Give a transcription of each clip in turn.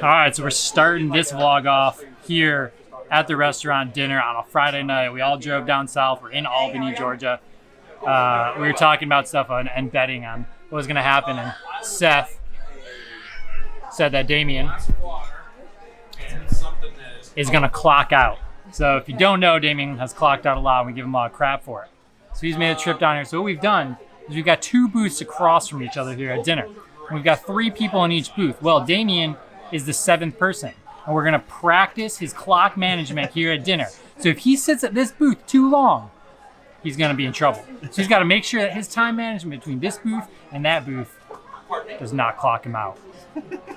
All right, so we're starting this vlog off here at the restaurant dinner on a Friday night. We all drove down south. We're in Albany, Georgia. We were talking about stuff and betting on what was going to happen, and Seth said that Damien is going to clock out. So if you don't know, Damien has clocked out a lot, and we give him a lot of crap for it. So he's made a trip down here. So what we've done is we've got two booths across from each other here at dinner. And we've got 3 people in each booth. Well, Damien is the 7th person, and we're gonna practice his clock management here at dinner. So if he sits at this booth too long, he's gonna be in trouble. So he's gotta make sure that his time management between this booth and that booth does not clock him out.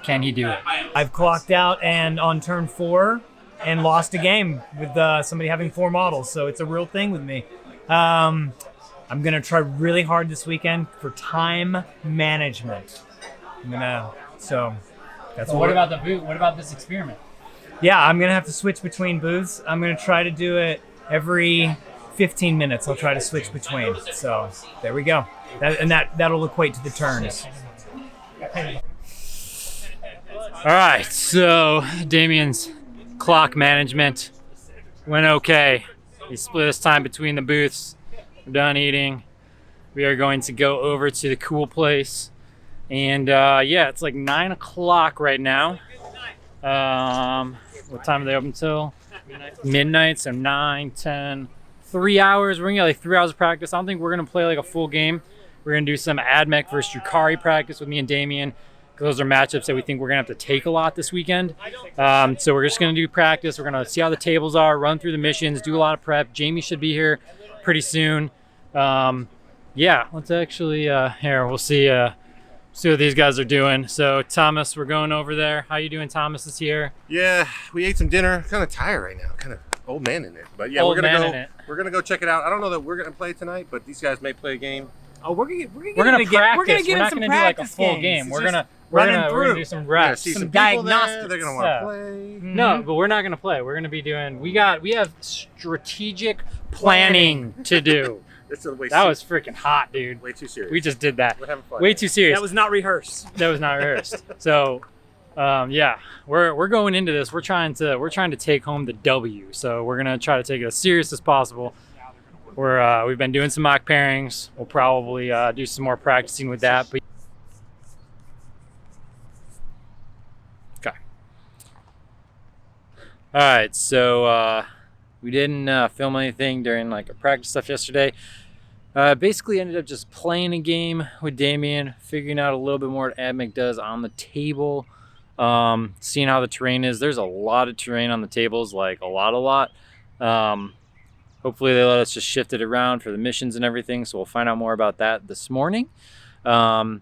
Can he do it? I've clocked out and on turn 4 and lost a game with somebody having 4 models, so it's a real thing with me. I'm gonna try really hard this weekend for time management. That's what about the booth? What about this experiment? Yeah, I'm gonna have to switch between booths. I'm gonna try to do it every 15 minutes. I'll try to switch between. So there we go. That'll equate to the turns. All right, so Damien's clock management went okay. He split his time between the booths. We're done eating. We are going to go over to the cool place. And yeah, it's like 9 o'clock right now. What time are they open till? Midnight, so 9, 10, 3 hours. We're gonna get like 3 hours of practice. I don't think we're gonna play like a full game. We're gonna do some Admech versus Drukhari practice with me and Damien. Those are matchups that we think we're gonna have to take a lot this weekend. So we're just gonna do practice. We're gonna see how the tables are, run through the missions, do a lot of prep. Jamie should be here pretty soon. Yeah, let's actually, here, we'll see what these guys are doing. So Thomas, we're going over there. How you doing? Thomas is here. Yeah, we ate some dinner. Kind of tired right now. Kind of old man in it. But yeah, we're gonna go check it out. I don't know that we're gonna play tonight, but these guys may play a game. Oh, we're gonna practice. We're not gonna do like a full game. We're gonna do some reps, some diagnostics. They're gonna want to play. No, but we're not gonna play. We're gonna be doing. We have strategic planning to do. That was freaking hot, dude. Way too serious. We just did that. We're having fun. Way too serious. That was not rehearsed. So, yeah, we're going into this. We're trying to take home the W. So we're gonna try to take it as serious as possible. We've been doing some mock pairings. We'll probably do some more practicing with that. But okay. All right. So we didn't film anything during like a practice stuff yesterday. Basically ended up just playing a game with Damien, figuring out a little bit more what Admech does on the table, seeing how the terrain is. There's a lot of terrain on the tables, like a lot. Hopefully they let us just shift it around for the missions and everything, so we'll find out more about that this morning. But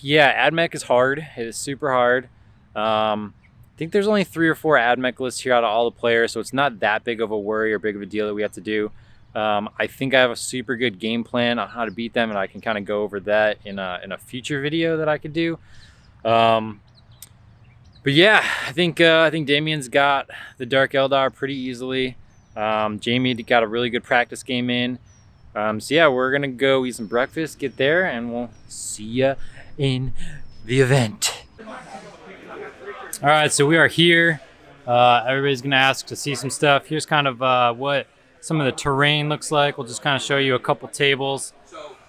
yeah, Admech is hard. It is super hard. I think there's only 3 or 4 Admech lists here out of all the players, so it's not that big of a worry or big of a deal that we have to do. I think I have a super good game plan on how to beat them, and I can kind of go over that in a future video that I could do. But yeah, I think Damien's got the Dark Eldar pretty easily. Jamie got a really good practice game in. So yeah, we're gonna go eat some breakfast, get there, and we'll see ya in the event. All right, so we are here. Everybody's gonna ask to see some stuff. Here's kind of what some of the terrain looks like. We'll just kind of show you a couple tables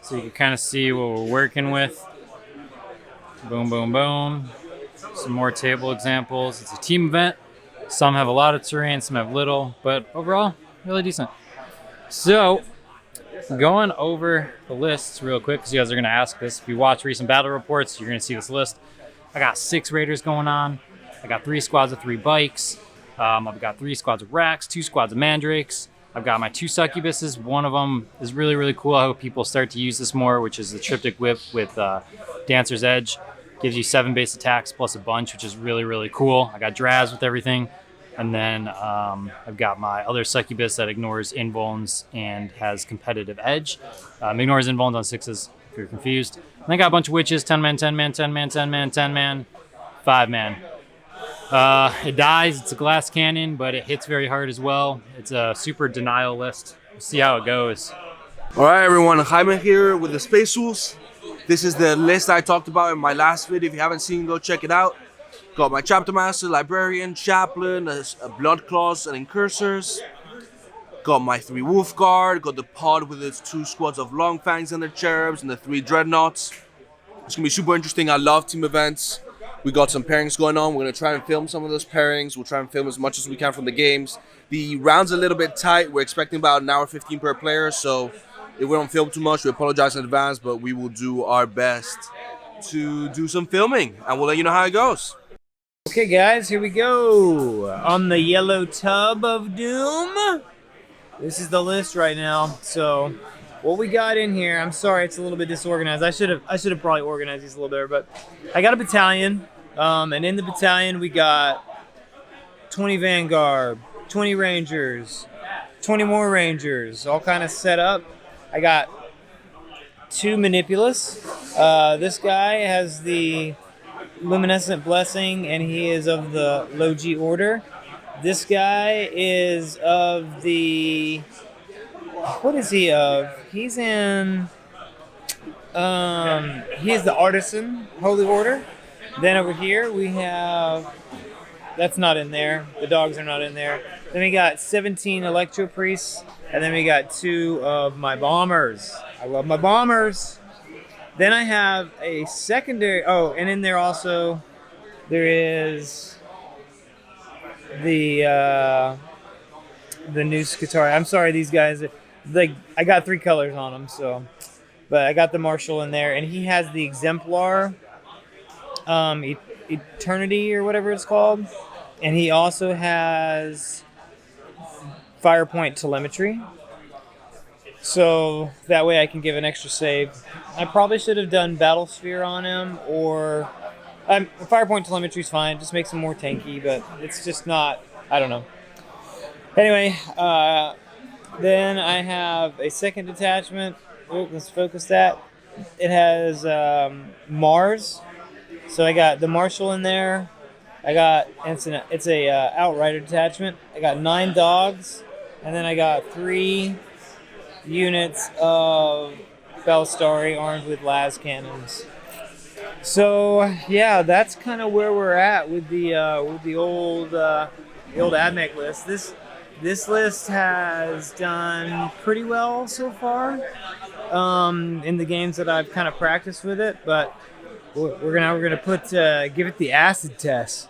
so you can kind of see what we're working with. Boom, boom, boom. Some more table examples. It's a team event. Some have a lot of terrain, some have little, but overall, really decent. So, going over the lists real quick, because you guys are gonna ask this. If you watch recent battle reports, you're gonna see this list. I got 6 raiders going on. I got 3 squads of 3 bikes. I've got 3 squads of racks, 2 squads of mandrakes. I've got my 2 succubuses. One of them is really, really cool. I hope people start to use this more, which is the triptych whip with Dancer's Edge. Gives you 7 base attacks plus a bunch, which is really, really cool. I got Draz with everything. And then I've got my other succubus that ignores invulns and has competitive edge. Ignores invulns on 6s, if you're confused. And I got a bunch of witches, 10 man, 10 man, 10 man, 10 man, 10 man, 5 man. It dies, it's a glass cannon, but it hits very hard as well. It's a super denial list. We'll see how it goes. Alright everyone, Jaime here with the Space Tools. This is the list I talked about in my last video. If you haven't seen, go check it out. Got my Chapter Master, Librarian, Chaplain, a Blood Claws and Incursors. Got my 3 Wolf Guard, got the pod with its 2 squads of Long Fangs and their Cherubs, and the 3 Dreadnoughts. It's gonna be super interesting. I love team events. We got some pairings going on. We're gonna try and film some of those pairings. We'll try and film as much as we can from the games. The round's a little bit tight. We're expecting about an hour 15 per player, so if we don't film too much, we apologize in advance, but we will do our best to do some filming, and we'll let you know how it goes. Okay guys, here we go. On the yellow tub of doom. This is the list right now. So what we got in here, I'm sorry it's a little bit disorganized. I should have probably organized these a little better, but I got a battalion. And in the battalion we got 20 Vanguard, 20 Rangers, 20 more Rangers, all kind of set up. I got 2 Manipulus. This guy has the Luminescent Blessing, and he is of the Low G Order. This guy is of the... What is he of? He's in... he is the Artisan Holy Order. Then over here we have... That's not in there. The dogs are not in there. Then we got 17 Electro Priests, and then we got 2 of my Bombers. I love my Bombers. Then I have a secondary... Oh, and in there also, there is the new Scutari. I'm sorry, these guys... I got 3 colors on them, so... But I got the Marshal in there, and he has the Exemplar Eternity, or whatever it's called. And he also has Firepoint Telemetry. So that way I can give an extra save. I probably should have done Battle Sphere on him, or Firepoint Telemetry is fine. It just makes him more tanky, but it's just not. I don't know. Anyway, then I have a second detachment. Oh, let's focus that. It has Mars. So I got the Marshal in there. I got it's a Outrider detachment. I got 9 dogs, and then I got 3 units of Bellstari armed with las cannons. So yeah, that's kind of where we're at with the old AdMech list. This list has done pretty well so far in the games that I've kind of practiced with it, but we're gonna give it the acid test.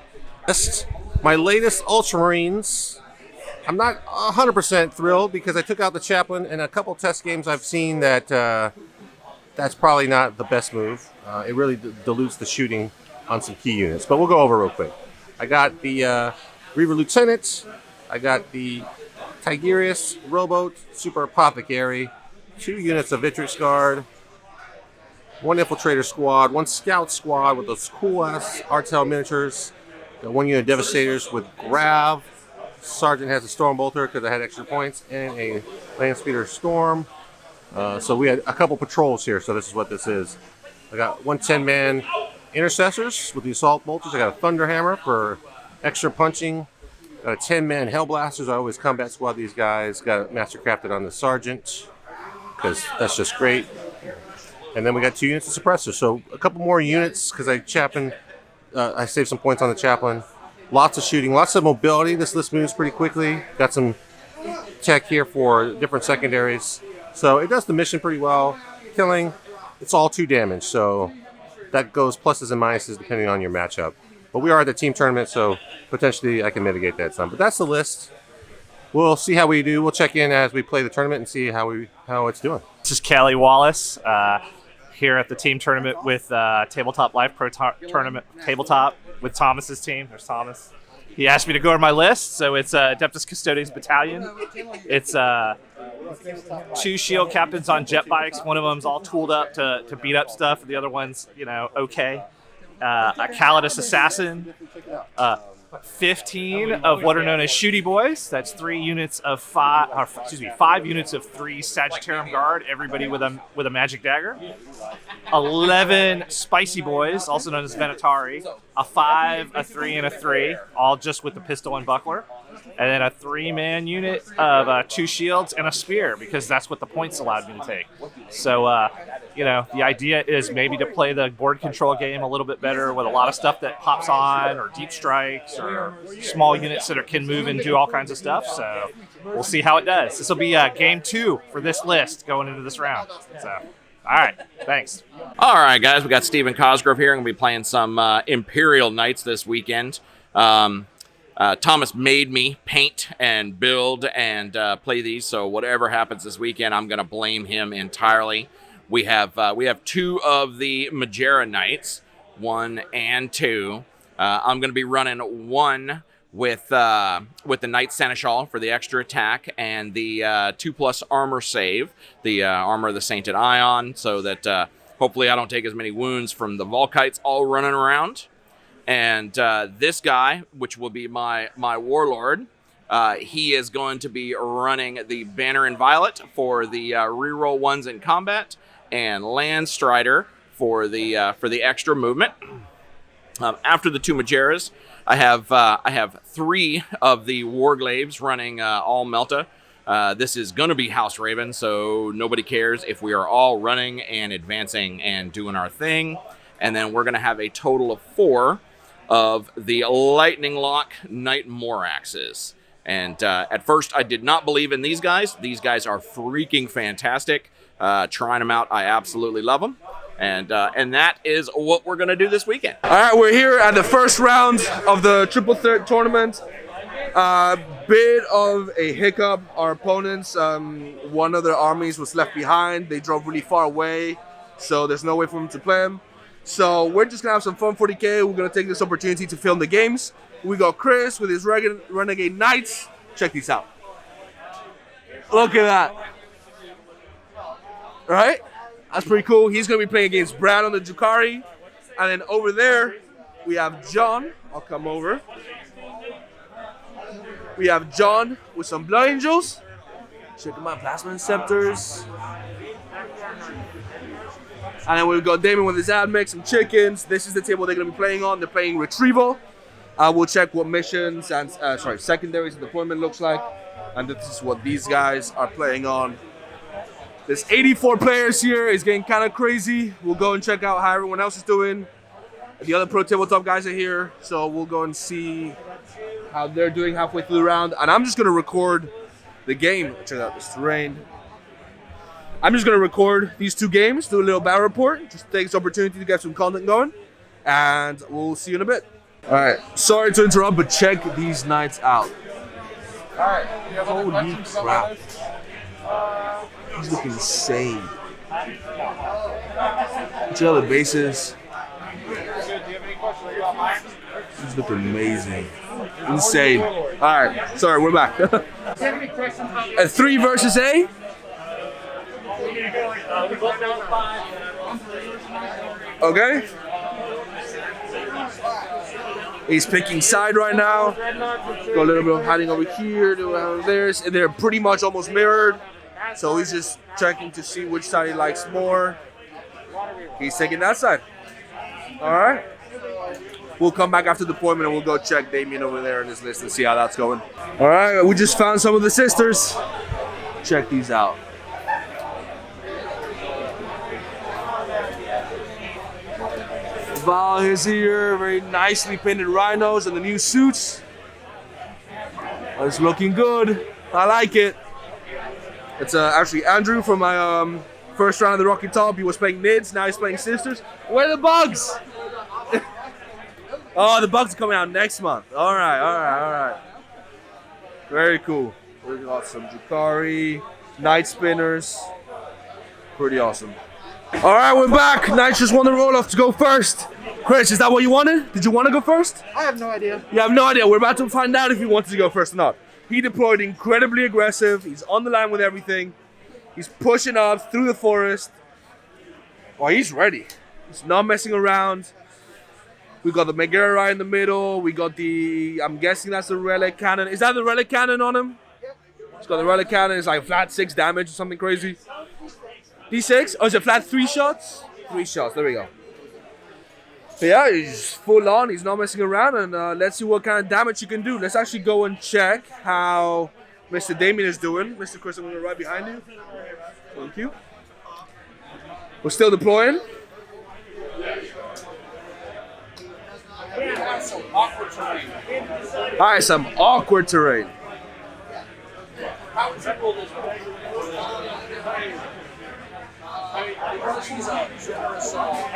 My latest Ultramarines. I'm not 100% thrilled because I took out the Chaplain, and a couple test games I've seen that that's probably not the best move. It really dilutes the shooting on some key units, but we'll go over real quick. I got the Reaver Lieutenant. I got the Tigerius Rowboat Super Apothecary, 2 units of Vitrix Guard, 1 Infiltrator Squad, 1 Scout Squad with those cool-ass Artel miniatures, got 1 unit of Devastators with Grav. Sergeant has a Storm Bolter because I had extra points, and a Landspeeder Storm. So we had a couple patrols here, so this is what this is. I got 1 10-man Intercessors with the Assault Bolters. I got a Thunderhammer for extra punching. Got a 10-man Hellblasters. I always combat squad these guys. Got Mastercrafted on the Sergeant because that's just great. And then we got 2 units of Suppressors. So a couple more units because I saved some points on the Chaplain. Lots of shooting, lots of mobility. This list moves pretty quickly. Got some tech here for different secondaries. So it does the mission pretty well. Killing, it's all 2 damage. So that goes pluses and minuses depending on your matchup. But we are at the team tournament, so potentially I can mitigate that some. But that's the list. We'll see how we do. We'll check in as we play the tournament and see how it's doing. This is Callie Wallace here at the team tournament with Tabletop Live Pro Tournament Tabletop with Thomas's team. There's Thomas. He asked me to go over my list, so it's Adeptus Custodes Battalion. It's 2 shield captains on jet bikes. One of them's all tooled up to beat up stuff, and the other one's okay. A Calidus Assassin. 15 of what are known as Shooty Boys. That's 5 units of 3 Sagittarium Guard, everybody with a magic dagger. 11 Spicy Boys, also known as Venatari. A 5, a 3, and a 3, all just with the pistol and buckler. And then a 3-man unit of 2 shields and a spear, because that's what the points allowed me to take. So the idea is maybe to play the board control game a little bit better with a lot of stuff that pops on, or deep strikes, or small units that can move and do all kinds of stuff. So we'll see how it does. This will be game 2 for this list going into this round. So, all right, thanks. All right, guys, we got Stephen Cosgrove here. I'm going to be playing some Imperial Knights this weekend. Thomas made me paint and build and play these, so whatever happens this weekend, I'm going to blame him entirely. We have 2 of the Majera Knights, 1 and 2. I'm going to be running 1 with the Knight Seneschal for the extra attack and the 2+ armor save, the Armor of the Sainted Ion, so that hopefully I don't take as many wounds from the Volkites all running around. And this guy, which will be my warlord, he is going to be running the Banner in Violet for the reroll 1s in combat, and Landstrider for the extra movement. After the 2 Majeras, I have 3 of the Warglaves running all Melta. This is going to be House Raven, so nobody cares if we are all running and advancing and doing our thing. And then we're going to have a total of 4 of the Lightning Lock Knight Moraxes. And at first, I did not believe in these guys. These guys are freaking fantastic. Trying them out, I absolutely love them. And that is what we're going to do this weekend. All right, we're here at the first round of the Triple Threat Tournament. Bit of a hiccup. Our opponents, one of their armies was left behind. They drove really far away, so there's no way for them to play them. So we're just going to have some fun 40K. We're going to take this opportunity to film the games. We got Chris with his Renegade Knights. Check these out. Look at that. Right? That's pretty cool. He's going to be playing against Brad on the Jukari. And then over there, we have John. I'll come over. We have John with some Blood Angels. Check them out. Plasma Scepters. And then we've got Damien with his Admech, some chickens. This is the table they're going to be playing on. They're playing Retrieval. We'll check what missions and, secondaries and deployment looks like. And this is what these guys are playing on. There's 84 players here. It's getting kind of crazy. We'll go and check out how everyone else is doing. The other Pro Tabletop guys are here. So we'll go and see how they're doing halfway through the round. And I'm just going to record the game. Check out this terrain. I'm just going to record these 2 games, do a little battle report, just take this opportunity to get some content going, and we'll see you in a bit. All right, sorry to interrupt, but check these knights out. Holy crap. These look insane. Check out the bases. These look amazing. Insane. All right, sorry, we're back. A 3 versus A. Okay. He's picking side right now. Got a little bit of hiding over here, theirs, and they're pretty much almost mirrored. So he's just checking to see which side he likes more. He's taking that side. All right. We'll come back after the deployment and we'll go check Damien over there in his list and see how that's going. All right, we just found some of the sisters. Check these out. Val is here, very nicely painted rhinos and the new suits. It's looking good. I like it. It's actually Andrew from my first round of the Rocky Top. He was playing Nids, now he's playing Sisters. Where are the bugs? Oh, the bugs are coming out next month. All right. Very cool. We got some Jukari, Night Spinners. Pretty awesome. All right, we're back. Knights just won the roll-off to go first. Chris, is that what you wanted? Did you want to go first? I have no idea. You have no idea. We're about to find out if he wanted to go first or not. He deployed incredibly aggressive. He's on the line with everything. He's pushing up through the forest. Oh, he's ready. He's not messing around. We got the Megara right in the middle. We got the, I'm guessing that's the Relic Cannon. Is that the Relic Cannon on him? It's got the Relic Cannon. It's like flat 6 damage or something crazy. D6? Oh, is it flat 3 shots? 3 shots, there we go. But yeah, he's full on. He's not messing around. And let's see what kind of damage he can do. Let's actually go and check how Mr. Damien is doing. Mr. Chris, I'm going to right behind you. Thank you. We're still deploying. Alright, some awkward terrain. I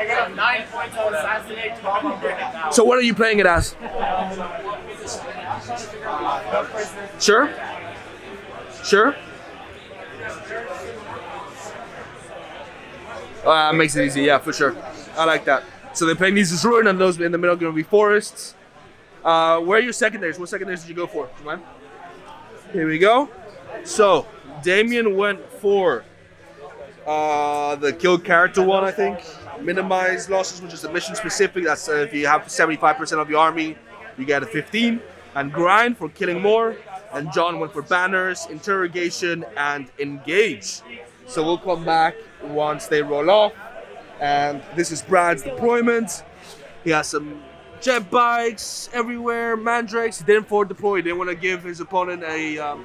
got 9 points on assassinate, 12 on break it down. So what are you playing it as? Sure? Sure? Makes it easy, yeah, for sure. I like that. So they're playing these as ruin, and those in the middle are going to be forests. Where are your secondaries? What secondaries did you go for? Come on. Here we go. So Damien went for the killed character one, I think. Minimize losses, which is the mission specific. That's if you have 75% of your army, you get a 15. And grind for killing more. And John went for banners, interrogation, and engage. So we'll come back once they roll off. And this is Brad's deployment. He has some jet bikes everywhere, mandrakes. He didn't forward deploy. He didn't want to give his opponent a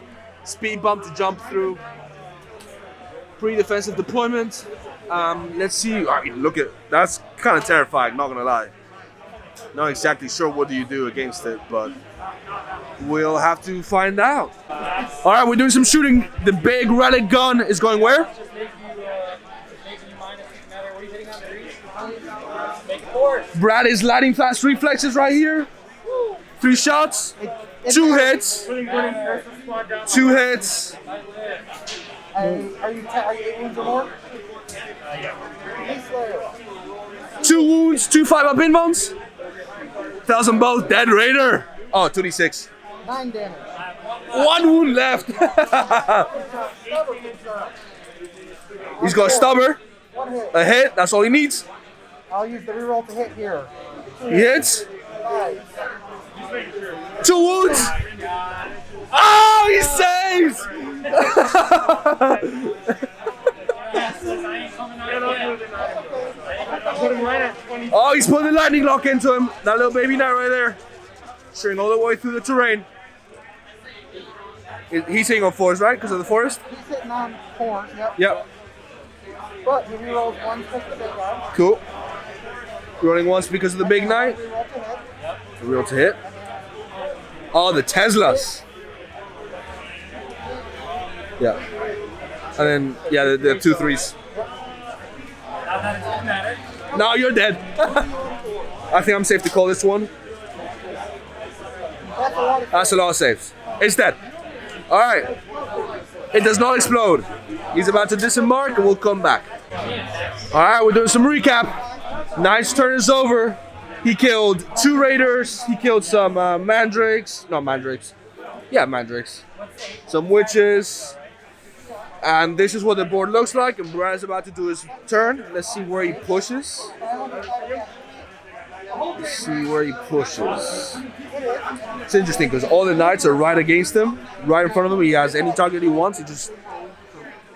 speed bump to jump through. Pre-defensive deployment. Let's see. I mean, look at that's kind of terrifying. Not gonna lie. Not exactly sure what do you do against it, but we'll have to find out. All right, we're doing some shooting. The big relic gun is going where? Brad is lighting fast reflexes right here. 3 shots, 2 hits, 2 hits. Are you 8 wounds or more? 2 wounds, 2 5-up inbounds. 1,000 both, dead raider. Oh, 26. 9 damage. 1 wound left. He's got a stubber. 1 hit. A hit, that's all he needs. I'll use the reroll to hit here. He hits. 5. 2 wounds. Oh, he saves. Oh, he's putting the lightning lock into him. That little baby knight right there. String all the way through the terrain. He's hitting on 4s, right? Because of the forest? He's hitting on 4, yep. Yep. But he rerolls 1 because of the big guy. Cool. Rolling once because of the big knight. Reroll to hit. Real to hit. Oh, the Teslas. Yeah. And then, yeah, the 2 3s. No, you're dead. I think I'm safe to call this one. That's a lot of saves. It's dead. All right. It does not explode. He's about to disembark and we'll come back. All right, we're doing some recap. Knight's turn is over. He killed 2 raiders. He killed some mandrakes. No, mandrakes. Yeah, mandrakes. Some witches. And this is what the board looks like. And Brad is about to do his turn. Let's see where he pushes. Let's see where he pushes. It's interesting because all the knights are right against him. Right in front of him. He has any target he wants. He just...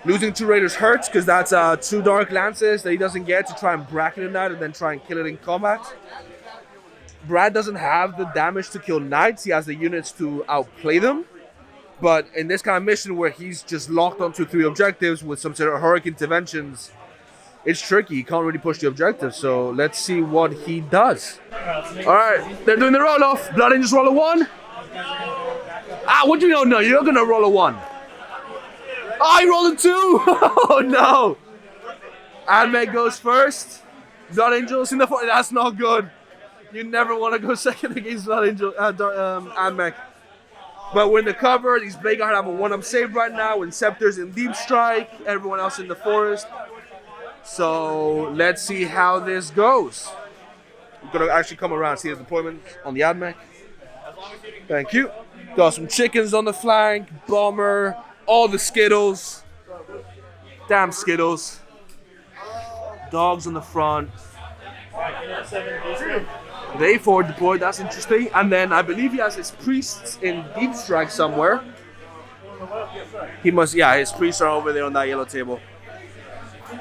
Losing 2 raiders hurts because that's 2 dark lances that he doesn't get to try and bracket a knight and then try and kill it in combat. Brad doesn't have the damage to kill knights. He has the units to outplay them. But in this kind of mission where he's just locked onto 3 objectives with some sort of heroic interventions, it's tricky. He can't really push the objectives. So let's see what he does. All right, they're doing the roll off. Blood Angels roll a 1. Ah, what do you know? You're gonna roll a 1. Oh, he rolled a 2. Oh no. Admec goes first. Blood Angels in the front. That's not good. You never want to go second against Blood Angel, Admec. But we're in the cover. These Blade Guard have a 1-up save right now. Inceptor's in Deep Strike. Everyone else in the forest. So let's see how this goes. I'm going to actually come around and see the deployment on the Admec. Thank you. Got some chickens on the flank. Bomber. All the Skittles. Damn Skittles. Dogs on the front. They forward deployed, that's interesting. And then I believe he has his priests in Deep Strike somewhere. He must, yeah, his priests are over there on that yellow table.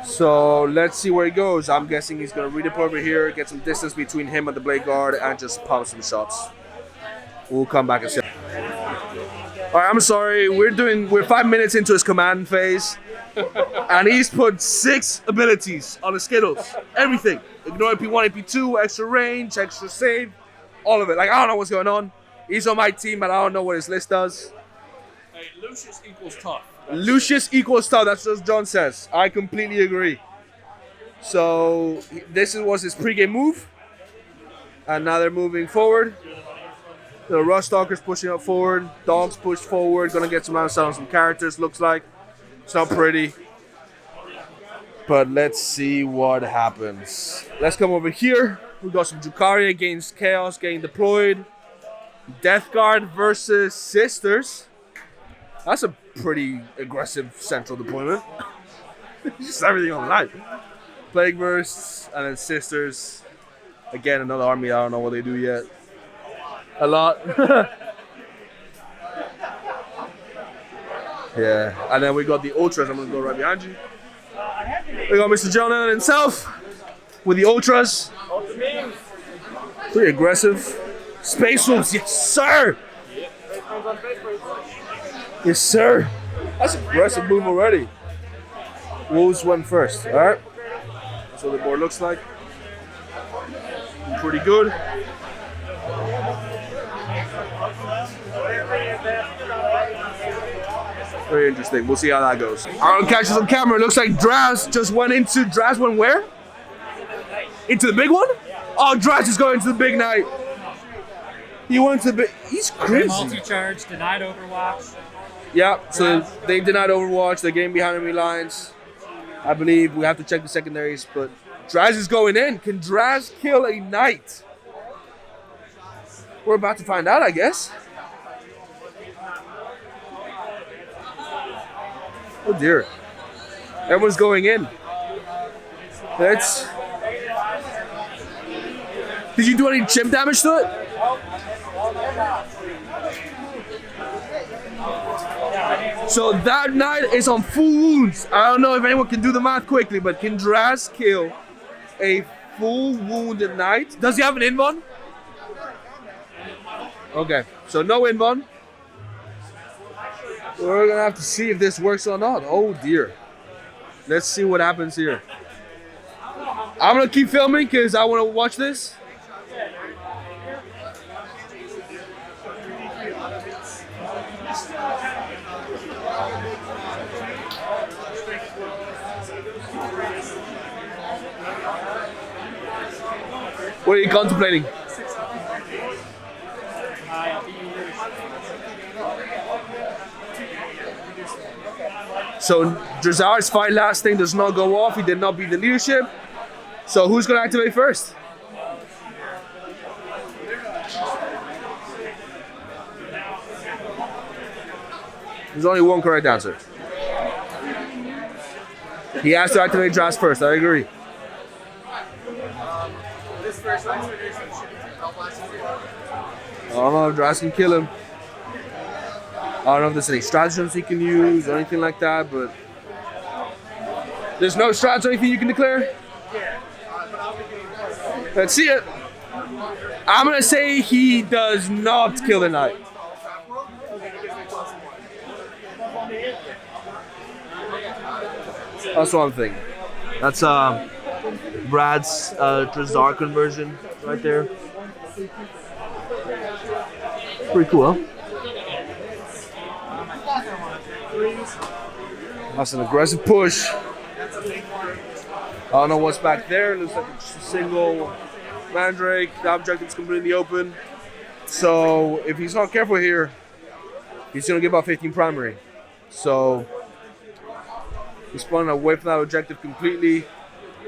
So let's see where he goes. I'm guessing he's going to redeploy over here, get some distance between him and the Blade Guard, and just pump some shots. We'll come back and see. All right, I'm sorry. We're 5 minutes into his command phase, and he's put 6 abilities on the Skittles. Everything. Ignore AP1, AP2, extra range, extra save, all of it. Like, I don't know what's going on. He's on my team, but I don't know what his list does. Hey, Lucius equals tough. Lucius equals tough. That's what John says. I completely agree. So this was his pregame move, and now they're moving forward. The Rust Stalker's pushing up forward. Dogs push forward. Gonna get some rounds on some characters. Looks like it's not pretty, but let's see what happens. Let's come over here. We got some Drukhari against Chaos getting deployed. Death Guard versus Sisters. That's a pretty aggressive central deployment. Just everything on the line. Plague Bursts and then Sisters. Again, another army. I don't know what they do yet. A lot. Yeah. And then we got the Ultras. I'm going to go right behind you. We got Mr. John Lennon himself with the Ultras. Pretty aggressive. Space Wolves. Yes, sir. Yes, sir. That's an aggressive move already. Wolves went first. All right. That's what the board looks like. Pretty good. Very interesting. We'll see how that goes. I'm gonna catch this on camera. It looks like Draz just went into. Draz went where? Into the big one? Oh, Draz is going to the big night. He went to the big. He's crazy. Multi-charge, denied Overwatch. Yeah, so they denied Overwatch. They're getting behind enemy lines. I believe we have to check the secondaries, but Draz is going in. Can Draz kill a knight? We're about to find out, I guess. Oh dear. Everyone's going in. Let's. Did you do any chimp damage to it? So that knight is on full wounds. I don't know if anyone can do the math quickly, but can Draz kill a full wounded knight? Does he have an invuln? Okay, so no invuln. We're gonna have to see if this works or not. Oh dear. Let's see what happens here. I'm gonna keep filming because I want to watch this. What are you contemplating? So Drazar's fight last thing does not go off. He did not beat the leadership. So who's going to activate first? There's only one correct answer. He has to activate Draz first. I agree. I don't know if Draz can kill him. I don't know if there's any stratagems he can use or anything like that, but there's no strats or anything you can declare? Let's see it. I'm gonna say he does not kill the knight. That's what I'm thinking. That's Brad's Drazar conversion right there. Pretty cool, huh? That's an aggressive push. I don't know what's back there. It looks like it's just a single Mandrake. The objective's completely open. So if he's not careful here, he's going to give out 15 primary. So he's spawning away from that objective completely.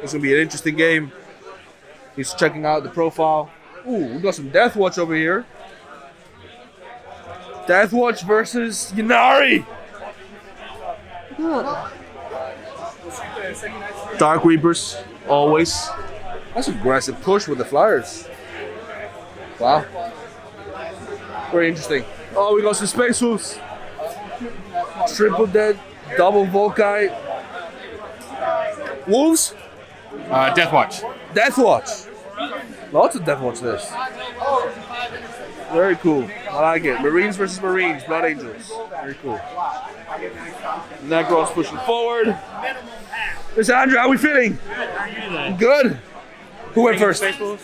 It's going to be an interesting game. He's checking out the profile. Ooh, we got some Death Watch over here. Death Watch versus Yanari. Dark Reapers, always. That's an aggressive push with the Flyers. Wow. Very interesting. Oh, we got some Space Wolves. Triple Dead, double Volkite. Wolves? Death Watch. Death Watch. Lots of Death Watch this. Very cool. I like it. Marines versus Marines. Blood Angels. Very cool. Necron's pushing forward. Mr. Andrew, how are we feeling? Good. Who went first? He goes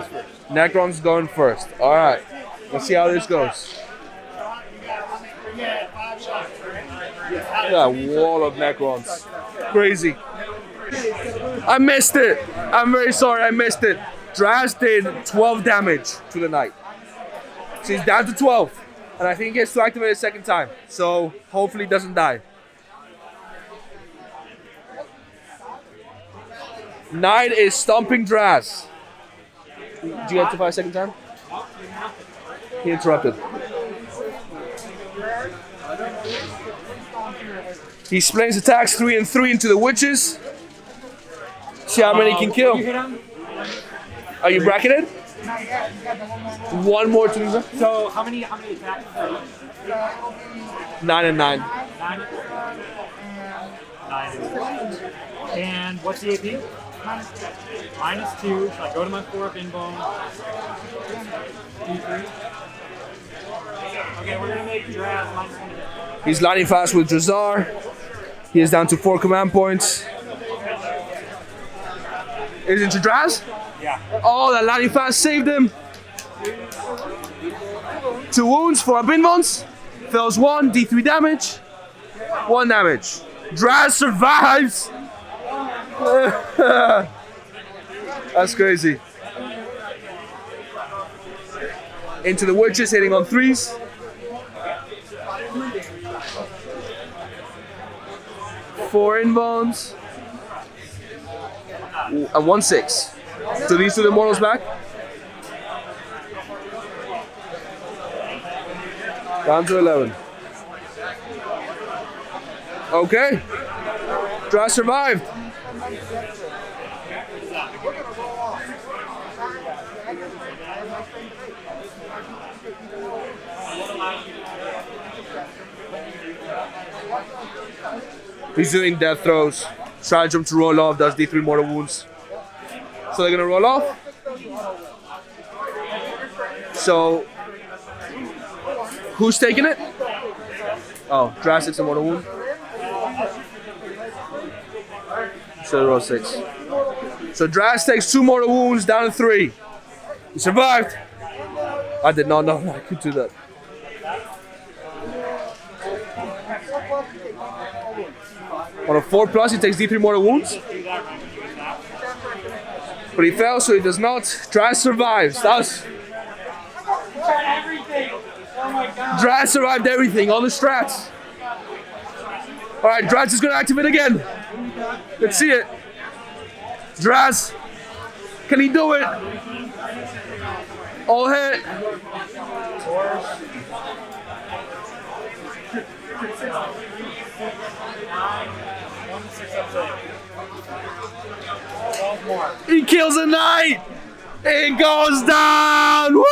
first. Necron's going first. All right. Let's see how this goes. Yeah, wall of Necrons. Crazy. I missed it. I'm very sorry I missed it. Draz did 12 damage to the knight. So he's down to 12. And I think he gets to activate a second time. So hopefully he doesn't die. Knight is stomping Draz. Did you get to fight a second time? He interrupted. He splits attacks 3 and 3 into the witches. See how many he can kill. Are you bracketed? One more to lose. So how many attacks? 9 and 9. 9. 9. And what's the AP? -2. Should I go to my 4 in bone? D3. Okay, we're gonna make Draz -1. He's lining fast with Drazar. He is down to 4 command points. Is it to Draz? Yeah. Oh, that lining fast saved him. 2 wounds, 4 Binvons. Fails 1, D3 damage. 1 damage. Draz survives. That's crazy. Into the witches, hitting on 3s. 4 inbounds. And 1 6. So these 2 the immortals back. Down to 11. Okay. Draz survived. He's doing death throws. Stratagem to roll off, does D3 mortal wounds. So they're gonna roll off. So who's taking it? Oh, Draz 6 and mortal wound. So roll 6. So Draz takes 2 mortal wounds, down to 3. He survived. I did not know I could do that. On a 4+, he takes D3 mortal wounds. But he fell, so he does not. Draz survives. That's Draz survived everything, all the strats. Alright, Draz is gonna activate again. Let's see it. Draz, can he do it? All hit. He kills a knight. It goes down. Woo!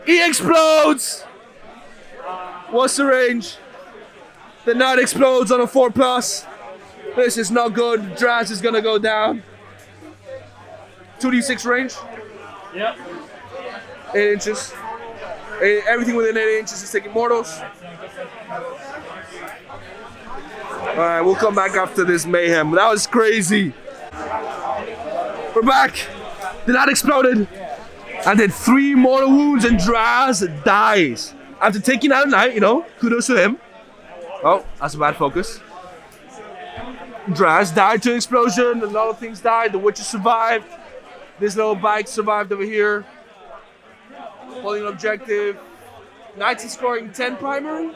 He explodes. What's the range? The knight explodes on a 4+. This is not good. Draz is gonna go down. 2d6 range. Yep. 8 inches. Everything within 8 inches is taking mortals. Alright, we'll come back after this mayhem. That was crazy. We're back. The knight exploded. And did 3 mortal wounds, and Draz dies. After taking out a knight, you know, kudos to him. Oh, that's a bad focus. Draz died to an explosion. A lot of things died. The witches survived. This little bike survived over here. Holding an objective. Knights is scoring 10 primary.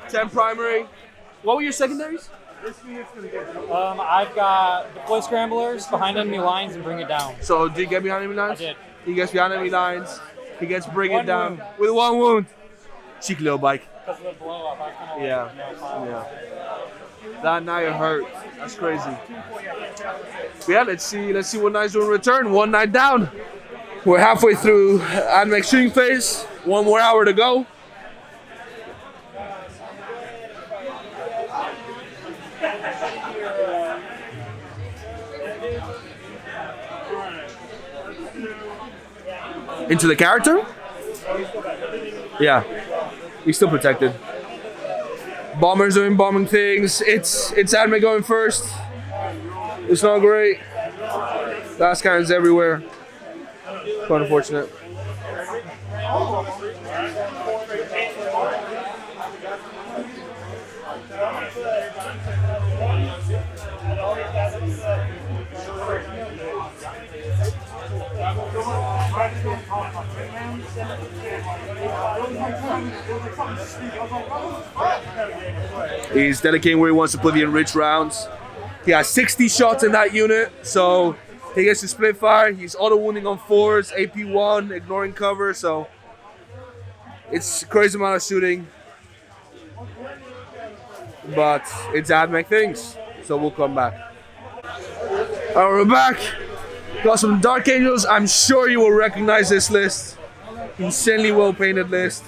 10 primary. What were your secondaries? I've got deploy scramblers behind enemy lines and bring it down. So, did you get behind enemy lines? I did. He gets behind enemy lines. He gets bring it 1 down wound. with 1 wound. Cheeky little bike. Because of the blow up, I kind of Yeah. That knight hurt. That's crazy. But yeah, let's see what knights do in return. 1 knight down. We're halfway through Admech shooting phase. 1 more hour to go. Into the character? Yeah. He's still protected. Bombers doing bombing things. It's admin going first. It's not great. Last cannons everywhere. Quite unfortunate. He's dedicating where he wants to put the enriched rounds. He has 60 shots in that unit, so he gets to split fire. He's auto wounding on 4s, AP1, ignoring cover, so it's a crazy amount of shooting. But it's AdMech things, so we'll come back. Alright, we're back. Got some Dark Angels. I'm sure you will recognize this list. Insanely well painted list.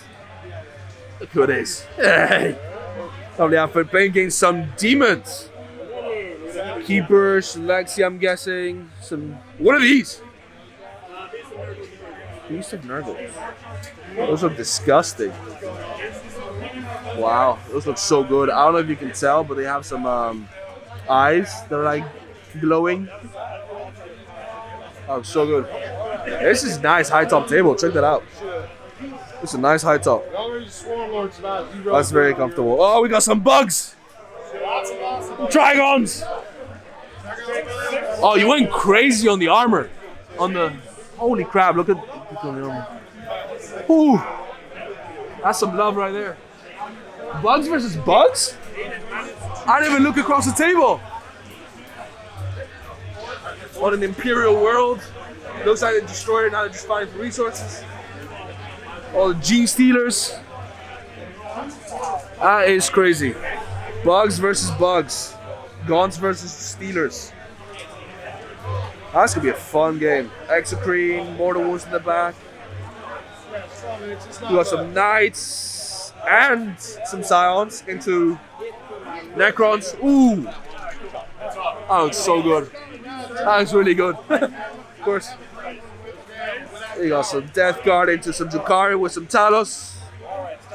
Look who it is. Hey. Lovely outfit. Playing against some demons. Keepers, Lexi, I'm guessing. What are these? Beast of Nurgle. Those look disgusting. Wow, those look so good. I don't know if you can tell, but they have some eyes that are like glowing. Oh, so good. This is nice high top table. Check that out. It's a nice high top. That's very comfortable. Oh, we got some bugs. Dragons. Oh, you went crazy on the armor. On the holy crap! Look at the armor. Ooh, that's some love right there. Bugs versus bugs? I didn't even look across the table. What an imperial world. Looks like they destroyed it, now they're just fighting for resources. All the gene stealers. That is crazy. Bugs versus bugs. Gaunts versus stealers. That's gonna be a fun game. Exocrine, mortal wounds in the back. We got some knights and some scions into Necrons. Ooh! That looks so good. That looks really good. Of course. We got some Death Guard into some Drukhari with some Talos.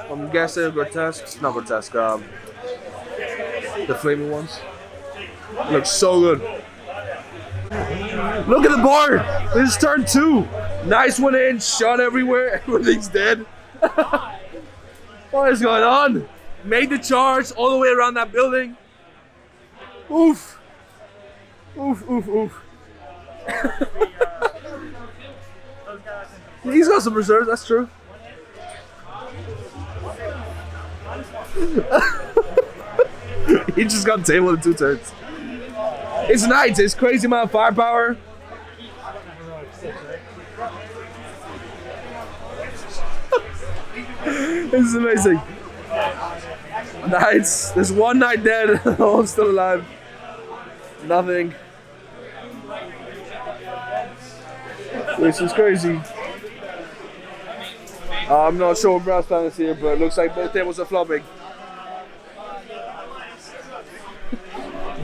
I'm guessing Grotesque. Not Grotesque. The flaming ones. It looks so good. Look at the board. This is turn 2. Nice one in. Shot everywhere. Everything's dead. What is going on? Made the charge all the way around that building. Oof. Oof, oof, oof. He's got some reserves, that's true. He just got tabled in 2 turns. It's nice, it's crazy amount of firepower. This is amazing. Knights, there's one knight dead, all still alive. Nothing. This is crazy. I'm not sure what Brad's plan is here, but it looks like both tables are flopping.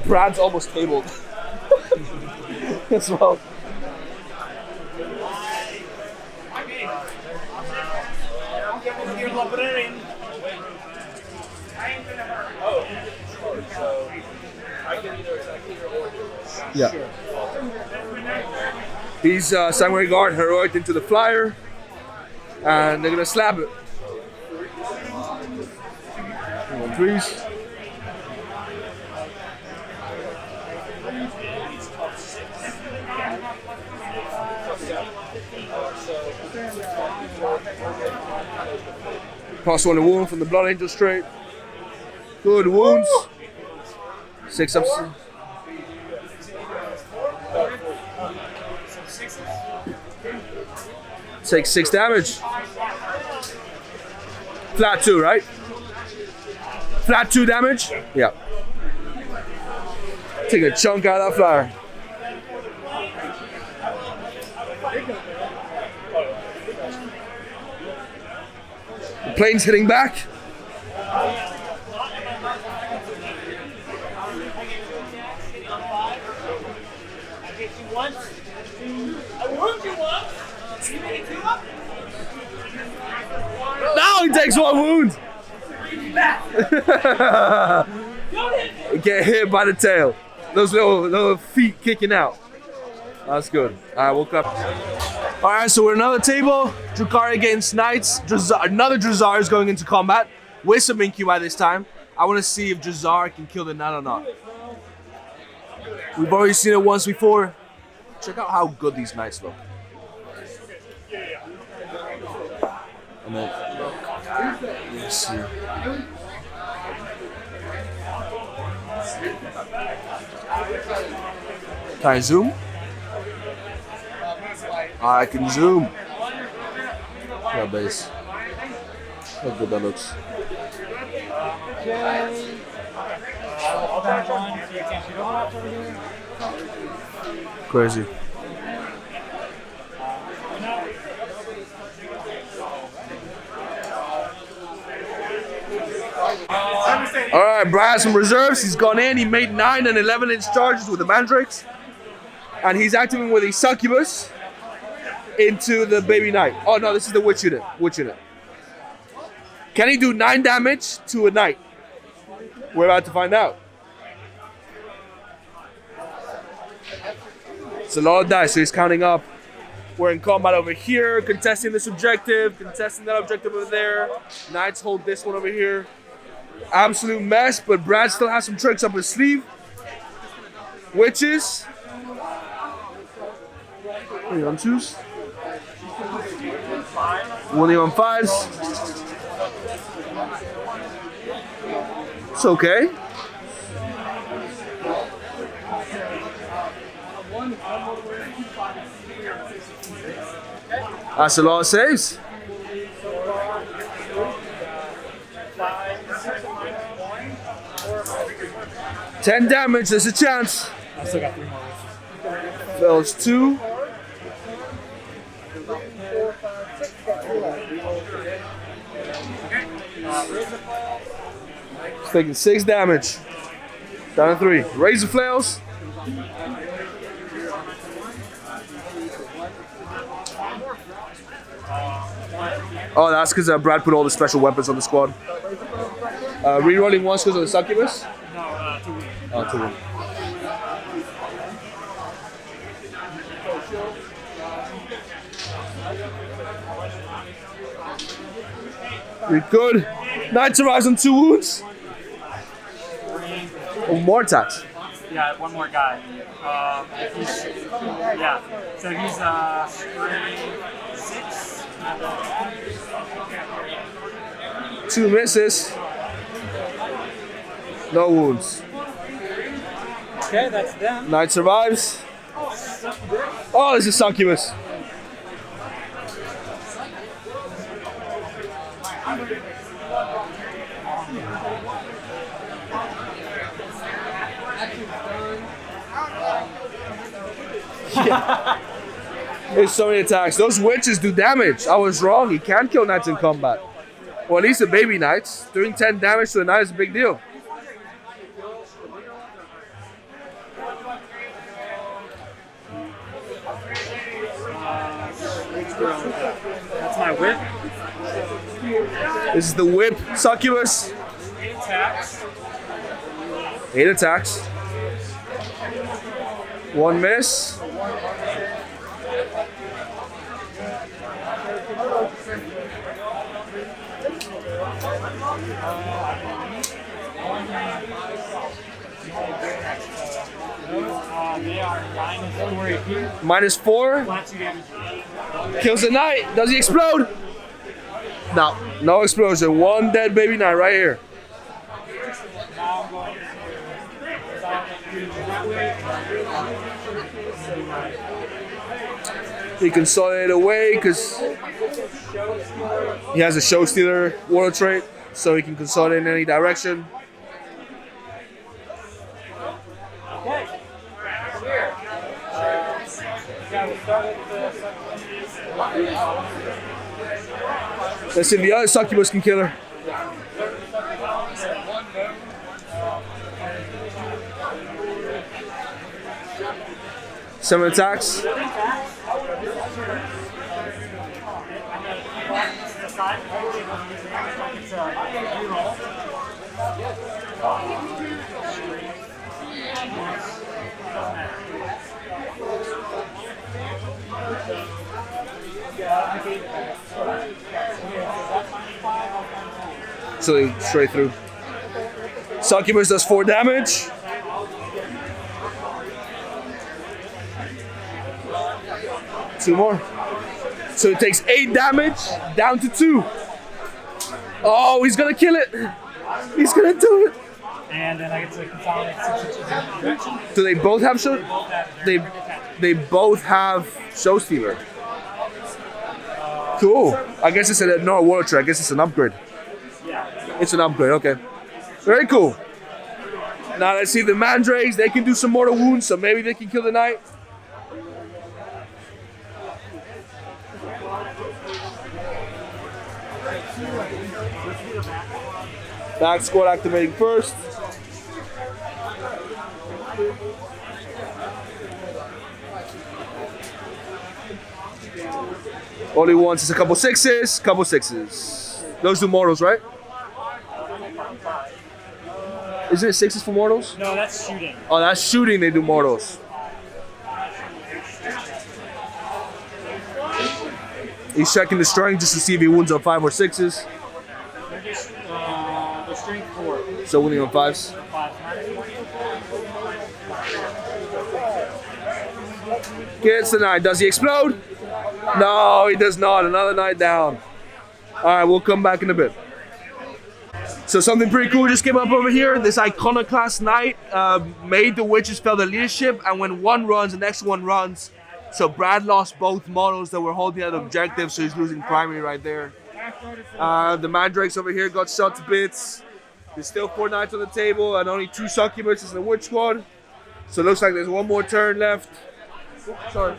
Brad's almost tabled. As well. Yeah. He's Samurai Guard, heroic into the flyer, and they're gonna slap it. 1-3s. Pass on the wound from the Blood Angel straight. Good wounds. 6 ups. Take 6 damage. Flat 2, right? Flat 2 damage? Yeah. Take a chunk out of that flyer. The plane's hitting back. Now he takes 1 wound. Get hit by the tail. Those little feet kicking out. That's good. All right, woke up. All right, so we're another table. Drukhari against Knights. Another Drazar is going into combat with some Incubi this time. I want to see if Drazar can kill the Knight or not. We've already seen it once before. Check out how good these Knights look. And then, let's see. Can I zoom? I can zoom. Yeah, base. How good that looks. Crazy. All right, Brad has some reserves. He's gone in. He made 9 and 11-inch charges with the Mandrakes. And he's activating with a Succubus into the Baby Knight. Oh no, this is the Witch unit. Witch unit. Can he do 9 damage to a Knight? We're about to find out. It's a lot of dice, so he's counting up. We're in combat over here, contesting this objective, contesting that objective over there. Knights hold this one over here. Absolute mess, but Brad still has some tricks up his sleeve. Witches. 3 on 2s. 1 on 5s. It's okay. That's a lot of saves. $10 damage, there's a chance. I still got 3 more. Fails 2. He's taking 6 damage. Down to 3. Razor flails. Oh, that's because Brad put all the special weapons on the squad. Rerolling once because of the Succubus? No, 2 weeks. Oh, 2 weeks. We're good. Knight survives on 2 wounds. Oh, more attacks. Yeah, 1 more guy. Yeah, so he's 6. 2 misses. No wounds. Okay, that's them. Knight survives. Oh, there's a Succubus. Yeah. There's so many attacks. Those witches do damage. I was wrong. He can kill knights in combat. Or at least the baby knights. Doing 10 damage to a knight is a big deal. That's my whip. This is the whip Succubus. 8 attacks. 8 attacks. 1 miss. They are -4 AP. -4. Flat 2 damage. Kills the knight. Does he explode? No. No explosion. 1 dead baby knight right here. Now I'm going that way. He consolidated away because he has a show stealer water trait, so he can consolidate in any direction. Let's see if the other Succubus can kill her. Some attacks. So straight through. Succubus does 4 damage. Two more. So it takes 8 damage, down to 2. Oh, he's gonna kill it. He's gonna do it. And then I get to consolidate. Do they both have show? They both have show stealer. Cool. I guess it's no water tree. I guess it's an upgrade. It's an upgrade. Okay. Very cool. Now let's see the mandrakes. They can do some mortal wounds, so maybe they can kill the knight. Back squad activating first. All he wants is a couple sixes, couple sixes. Those do mortals, right? Isn't it sixes for mortals? No, that's shooting. Oh, that's shooting, they do mortals. He's checking the strength just to see if he wins on 5 or 6s. The strength 4. So winning on 5s. Gets the knight. Does he explode? No, he does not. Another knight down. Alright, we'll come back in a bit. So something pretty cool just came up over here. This iconoclast knight made the witches fail their leadership, and when one runs, the next one runs. So Brad lost both models that were holding that objective, so he's losing primary right there. The mandrakes over here got shot to bits. There's still 4 knights on the table and only 2 succubuses in the witch squad. So it looks like there's one more turn left. Sorry.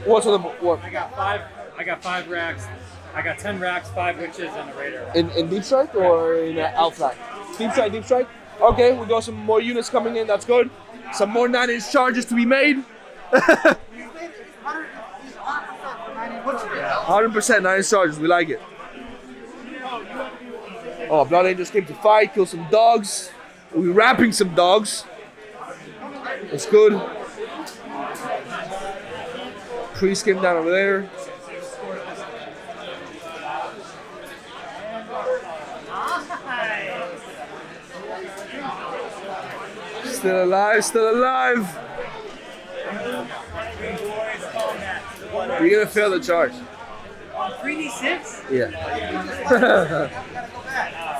What's on the what? I got 5 racks. I got 10 racks, 5 witches, and a raider. In deep strike or in outflank? Deep strike, deep strike. Okay, we got some more units coming in. That's good. Some more 9-inch charges to be made. 100% 9-inch charges. We like it. Oh, Blood Angels came to fight, kill some dogs. We're wrapping some dogs. That's good. Priest came down over there. Still alive, still alive. You're gonna fail the charge. 3d6? Yeah.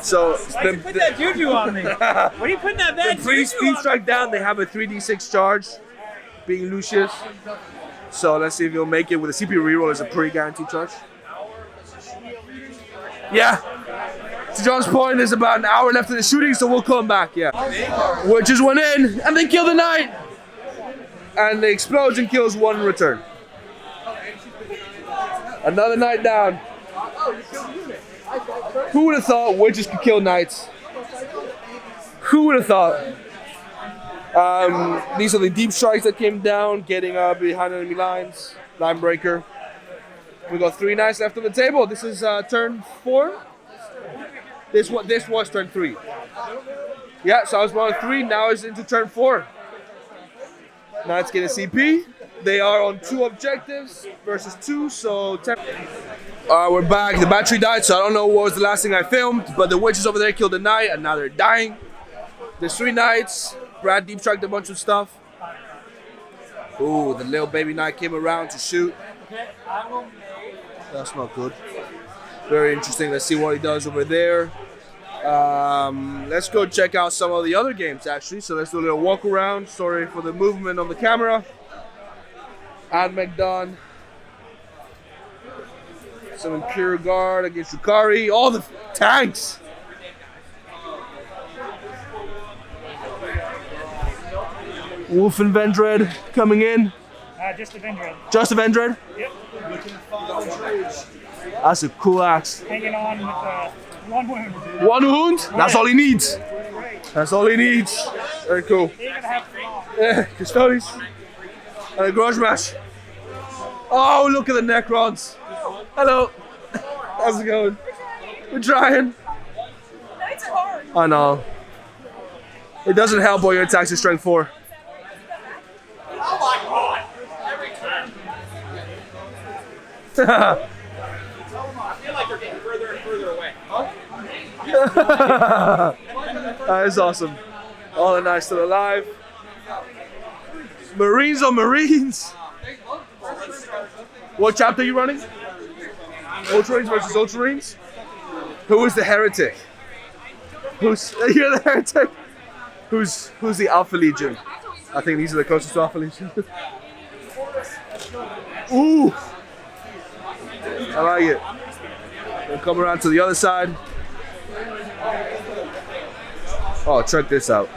So Why'd you put that juju on me? What are you putting that bad the priest deep strike down, they have a 3d6 charge, being Lucius. So let's see if he'll make it with a CPU reroll is a pretty guaranteed charge. Yeah. To John's point, there's about an hour left in the shooting, so we'll come back, yeah. Witches went in, and they kill the knight. And the explosion kills 1 in return. Another knight down. Who would have thought witches could kill knights? Who would have thought? These are the deep strikes that came down, getting behind enemy lines. Line breaker. We got 3 knights left on the table. This is turn 4. This was turn 3. Yeah, so I was on 3. Now it's into turn 4. Knights get a CP. They are on 2 objectives versus 2, so 10. We're back. The battery died, so I don't know what was the last thing I filmed, but the witches over there killed the knight, and now they're dying. There's 3 knights. Brad deep striked a bunch of stuff. Ooh, the little baby knight came around to shoot. That's not good. Very interesting. Let's see what he does over there. Let's go check out some of the other games, actually. So let's do a little walk around. Sorry for the movement of the camera. Add McDonald. Some Imperial Guard against Yukari. All the tanks. Wolf and Vendred coming in. Just a Vendred. Just a Vendred? Yep. That's a cool axe. Hanging on with 1 wound. 1 wound? That's all he needs. That's all he needs. Very cool. You're gonna have 3. Yeah, Custodes. And a garage match. Oh, look at the Necrons. Hello. How's it going? We're trying. Nights are hard. I know. It doesn't help when your attacks are strength 4. Oh my god! Every time. I feel like you're getting further and further away. That is awesome. All the knights still alive. Marines on Marines. What chapter are you running? Ultramarines versus Ultramarines? Who is the heretic? You're the heretic? Who's the Alpha Legion? I think these are the closest to Alpha Legion. Ooh! I like it. We'll come around to the other side. Oh, check this out.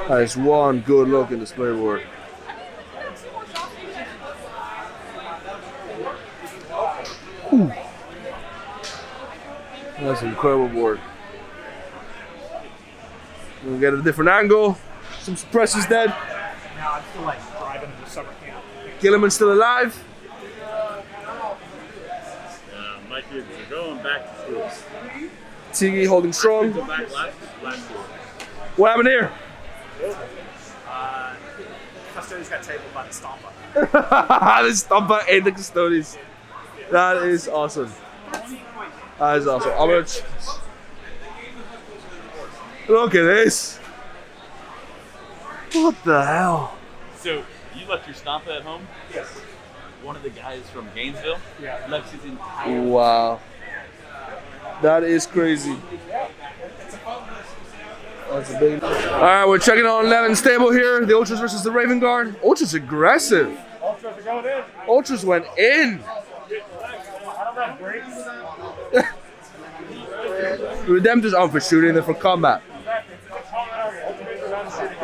That is one good looking display board. Ooh. That's an incredible board. We'll get a different angle. Some suppressors dead. Now I'm still like driving to the summer camp. Gilliman's still alive. My kids are going back to school. Tigi holding strong. Go back last year. What happened here? Custodians got tabled by the Stompa. The Stompa and the Custodians. That is awesome. That is awesome. I'm gonna look at this. What the hell? So, you left your Stompa at home? Yes. One of the guys from Gainesville left his entire... Wow. That is crazy. That's a big... Alright, we're checking on 11's table here. The Ultras versus the Raven Guard. Ultras aggressive. Ultras are going in. Ultras went in. Redemptors aren't for shooting, they're for combat.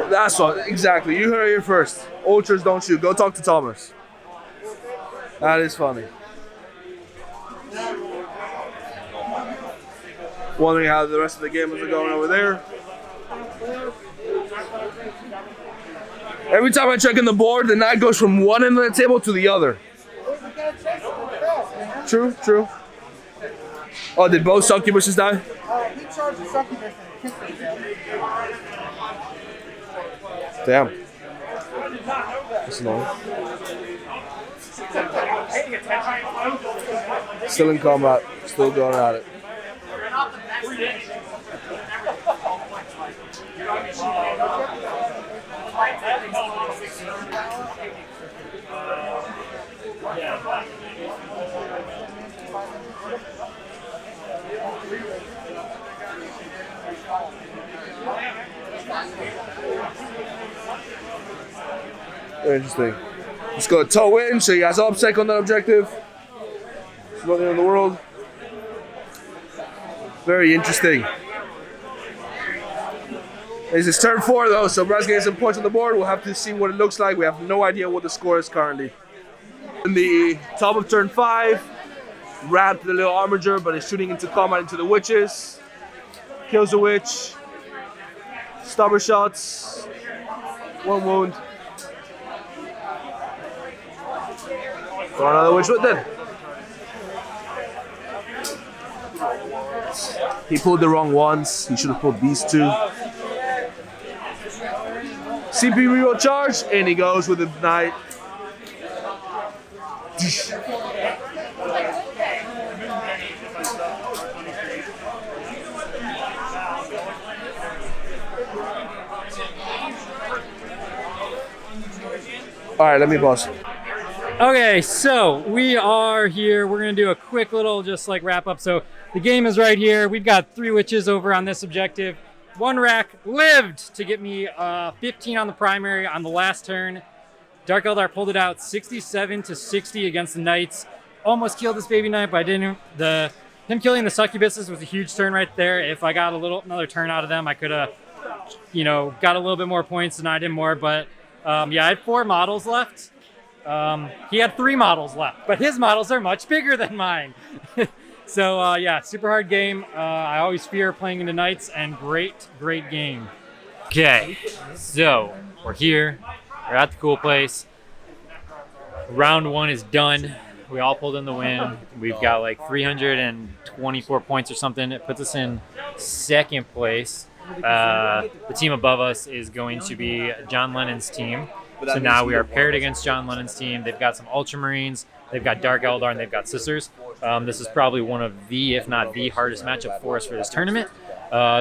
That's what, exactly. You heard it here first. Ultras don't shoot. Go talk to Thomas. That is funny. Wondering how the rest of the gamers are going over there. Every time I check in the board, the knight goes from one end of the table to the other. True, true. Oh, did both succubuses die? He charged the succubus and kicked him Damn. down. That's annoying. Still in combat, still going at it. Very interesting. Let's go toe in, so you guys upsec on that objective. There's nothing in the world. Very interesting. This is turn 4 though, so Brad's getting some points on the board. We'll have to see what it looks like. We have no idea what the score is currently. In the top of turn 5, Brad with the little armager, but is shooting into combat into the witches. Kills the witch. Stubber shots. 1 wound. Throw another witch with it. He pulled the wrong ones. He should have pulled these 2. CP reroll charge, and he goes with the knight. All right, let me pause. Okay, so we are here. We're gonna do a quick little just like wrap up. So the game is right here. We've got 3 witches over on this objective. 1 rack lived to get me 15 on the primary on the last turn. Dark Eldar pulled it out 67 to 60 against the Knights. Almost killed this baby knight, but I didn't. Him killing the succubuses was a huge turn right there. If I got another turn out of them, I could have, got a little bit more points than I did more. But yeah, I had 4 models left. He had 3 models left, but his models are much bigger than mine. So yeah, super hard game. I always fear playing into Knights, and great game. Okay, so we're here. We're at the cool place. Round 1 is done. We all pulled in the win. We've got like 324 points or something. It puts us in second place. The team above us is going to be John Lennon's team. So now we are paired against John Lennon's team. They've got some Ultramarines, they've got Dark Eldar, and they've got Sisters. This is probably one of the, if not the hardest matchup for us for this tournament.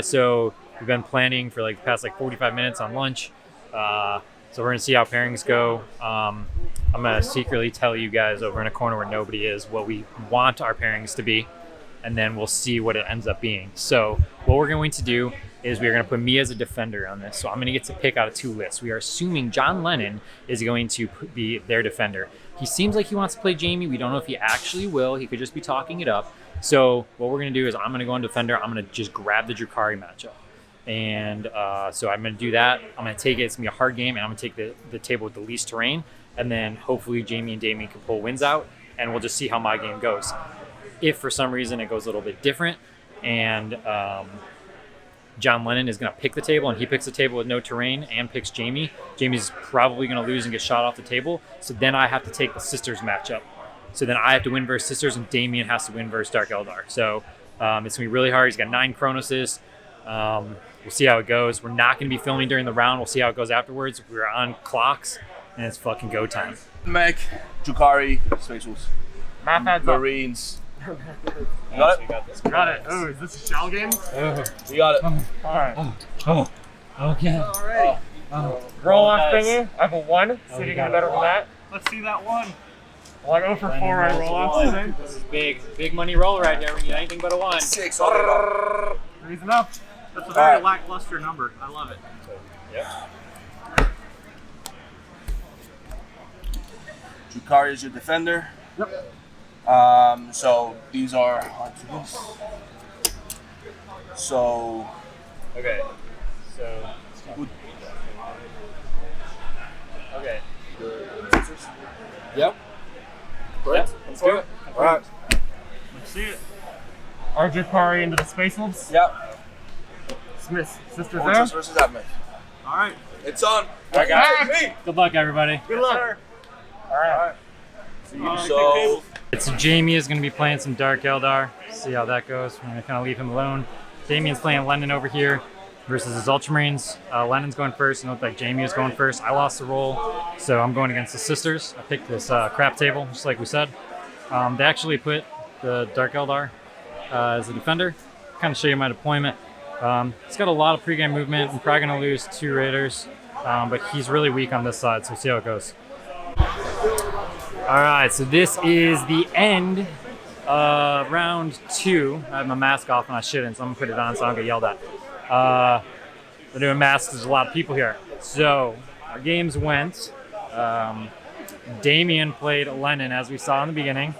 So we've been planning for like the past 45 minutes on lunch. So we're gonna see how pairings go. I'm gonna secretly tell you guys over in a corner where nobody is what we want our pairings to be, and then we'll see what it ends up being. So what we're going to do is we're gonna put me as a defender on this. So I'm gonna get to pick out of 2 lists. We are assuming John Lennon is going to be their defender. He seems like he wants to play Jamie. We don't know if he actually will. He could just be talking it up. So what we're gonna do is I'm gonna go on defender. I'm gonna just grab the Drukhari matchup. And so I'm going to do that. I'm going to take it. It's going to be a hard game, and I'm going to take the table with the least terrain. And then hopefully Jamie and Damien can pull wins out, and we'll just see how my game goes. If for some reason it goes a little bit different, and John Lennon is going to pick the table, and he picks the table with no terrain and picks Jamie, Jamie's probably going to lose and get shot off the table. So then I have to take the Sisters matchup. So then I have to win versus Sisters, and Damien has to win versus Dark Eldar. So it's going to be really hard. He's got 9 Chronoses. We'll see how it goes. We're not going to be filming during the round. We'll see how it goes afterwards. We're on clocks, and it's fucking go time. Mech, Drukhari, Space Wolves, Marines. You got it? Got it. Oh, is this a shell game? You got it. All right. Okay. Alrighty. Roll off thingy. I have a 1. See if you you get got better it. than that. Let's see that 1. Well, I go for 4 on roll off today. This is big money roll right here. We need anything but a 1. 6 all day long. Reason up. That's a very lackluster number. I love it. Yep. Drukhari is your defender. Yep. So these are so Okay. So. Okay. yep. Yep. Let's do it. All right. Let's see it. Our Drukhari into the Space Wolves. Yep. Smith, Sisters Fortress there. versus Admech. All right. It's on. All right, guys. Good luck, everybody. Good luck. All right. So It's Jamie is going to be playing some Dark Eldar. See how that goes. We're going to kind of leave him alone. Damien's playing Lennon over here versus his Ultramarines. Lennon's going first. It looked like Jamie was going first. I lost the roll, so I'm going against the Sisters. I picked this crap table, just like we said. They actually put the Dark Eldar as a defender. Kind of show you my deployment. He's got a lot of pregame movement. I'm probably going to lose 2 Raiders, but he's really weak on this side, so we'll see how it goes. All right, so this is the end of round 2. I have my mask off and I shouldn't, so I'm going to put it on so I don't get yelled at. We're doing masks, there's a lot of people here. So our games went. Damien played Lennon, as we saw in the beginning.